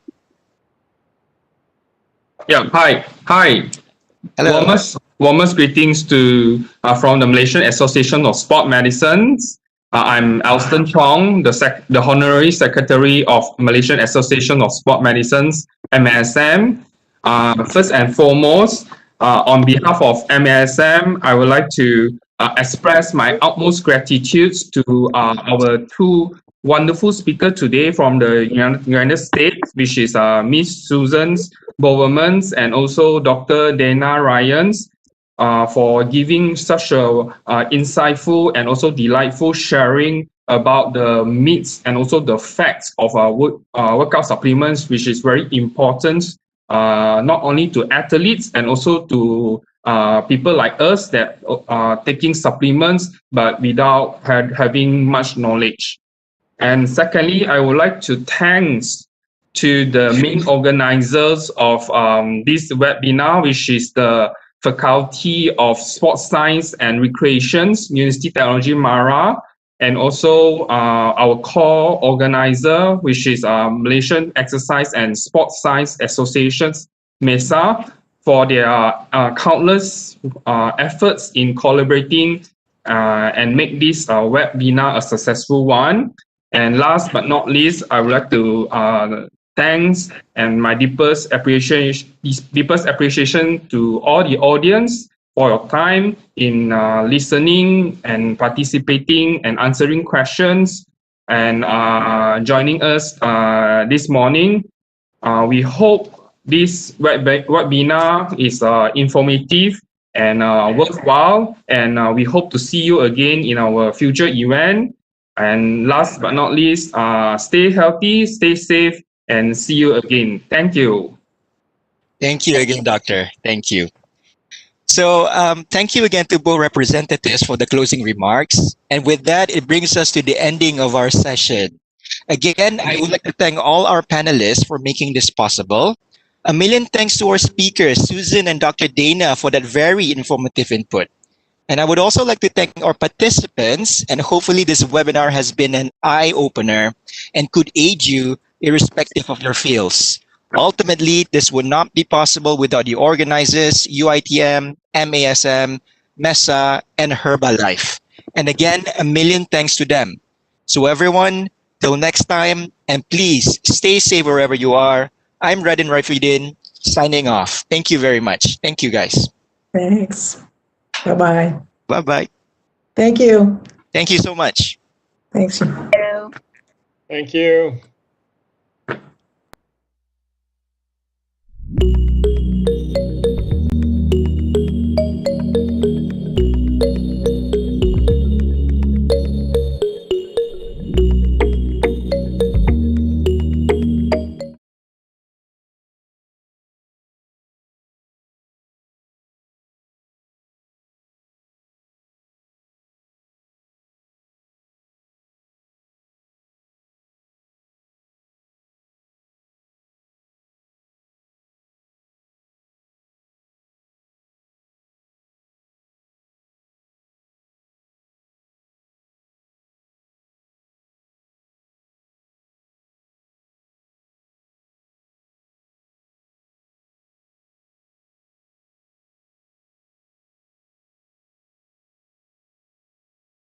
Yeah, hi. Hello. Warmest greetings to from the Malaysian Association of Sport Medicines. I'm Alston Chong, the Honorary Secretary of Malaysian Association of Sport Medicines, MASM. First and foremost, on behalf of MASM, I would like to express my utmost gratitude to our 2 wonderful speakers today from the United States, which is Miss Susan Bowerman and also Dr. Dana Ryan, for giving such a insightful and also delightful sharing about the myths and also the facts of workout supplements, which is very important not only to athletes and also to people like us that are taking supplements but without having much knowledge. And secondly, I would like to thanks to the main organizers of this webinar, which is the Faculty of Sports Science and Recreations, Universiti Teknologi Mara, and also our core organizer, which is Malaysian Exercise and Sports Science Associations, MESA, for their countless efforts in collaborating and make this webinar a successful one. And last but not least, I would like to thanks and my deepest appreciation to all the audience for your time in listening and participating and answering questions and joining us this morning. We hope this webinar is informative and worthwhile, and we hope to see you again in our future event. And last but not least, stay healthy, stay safe, and see you again. Thank you. Thank you again, Doctor. Thank you. So thank you again to both representatives for the closing remarks. And with that, it brings us to the ending of our session. Again, I would like to thank all our panelists for making this possible. A million thanks to our speakers, Susan and Dr. Dana, for that very informative input. And I would also like to thank our participants, and hopefully this webinar has been an eye-opener and could aid you irrespective of your fields. Ultimately, this would not be possible without the organizers, UITM, MASM, MESA, and Herbalife. And again, a million thanks to them. So everyone, till next time, and please stay safe wherever you are. I'm Radin Raifidin, signing off. Thank you very much. Thank you, guys. Thanks. Bye-bye. Bye-bye. Thank you. Thank you so much. Thanks. Thank you.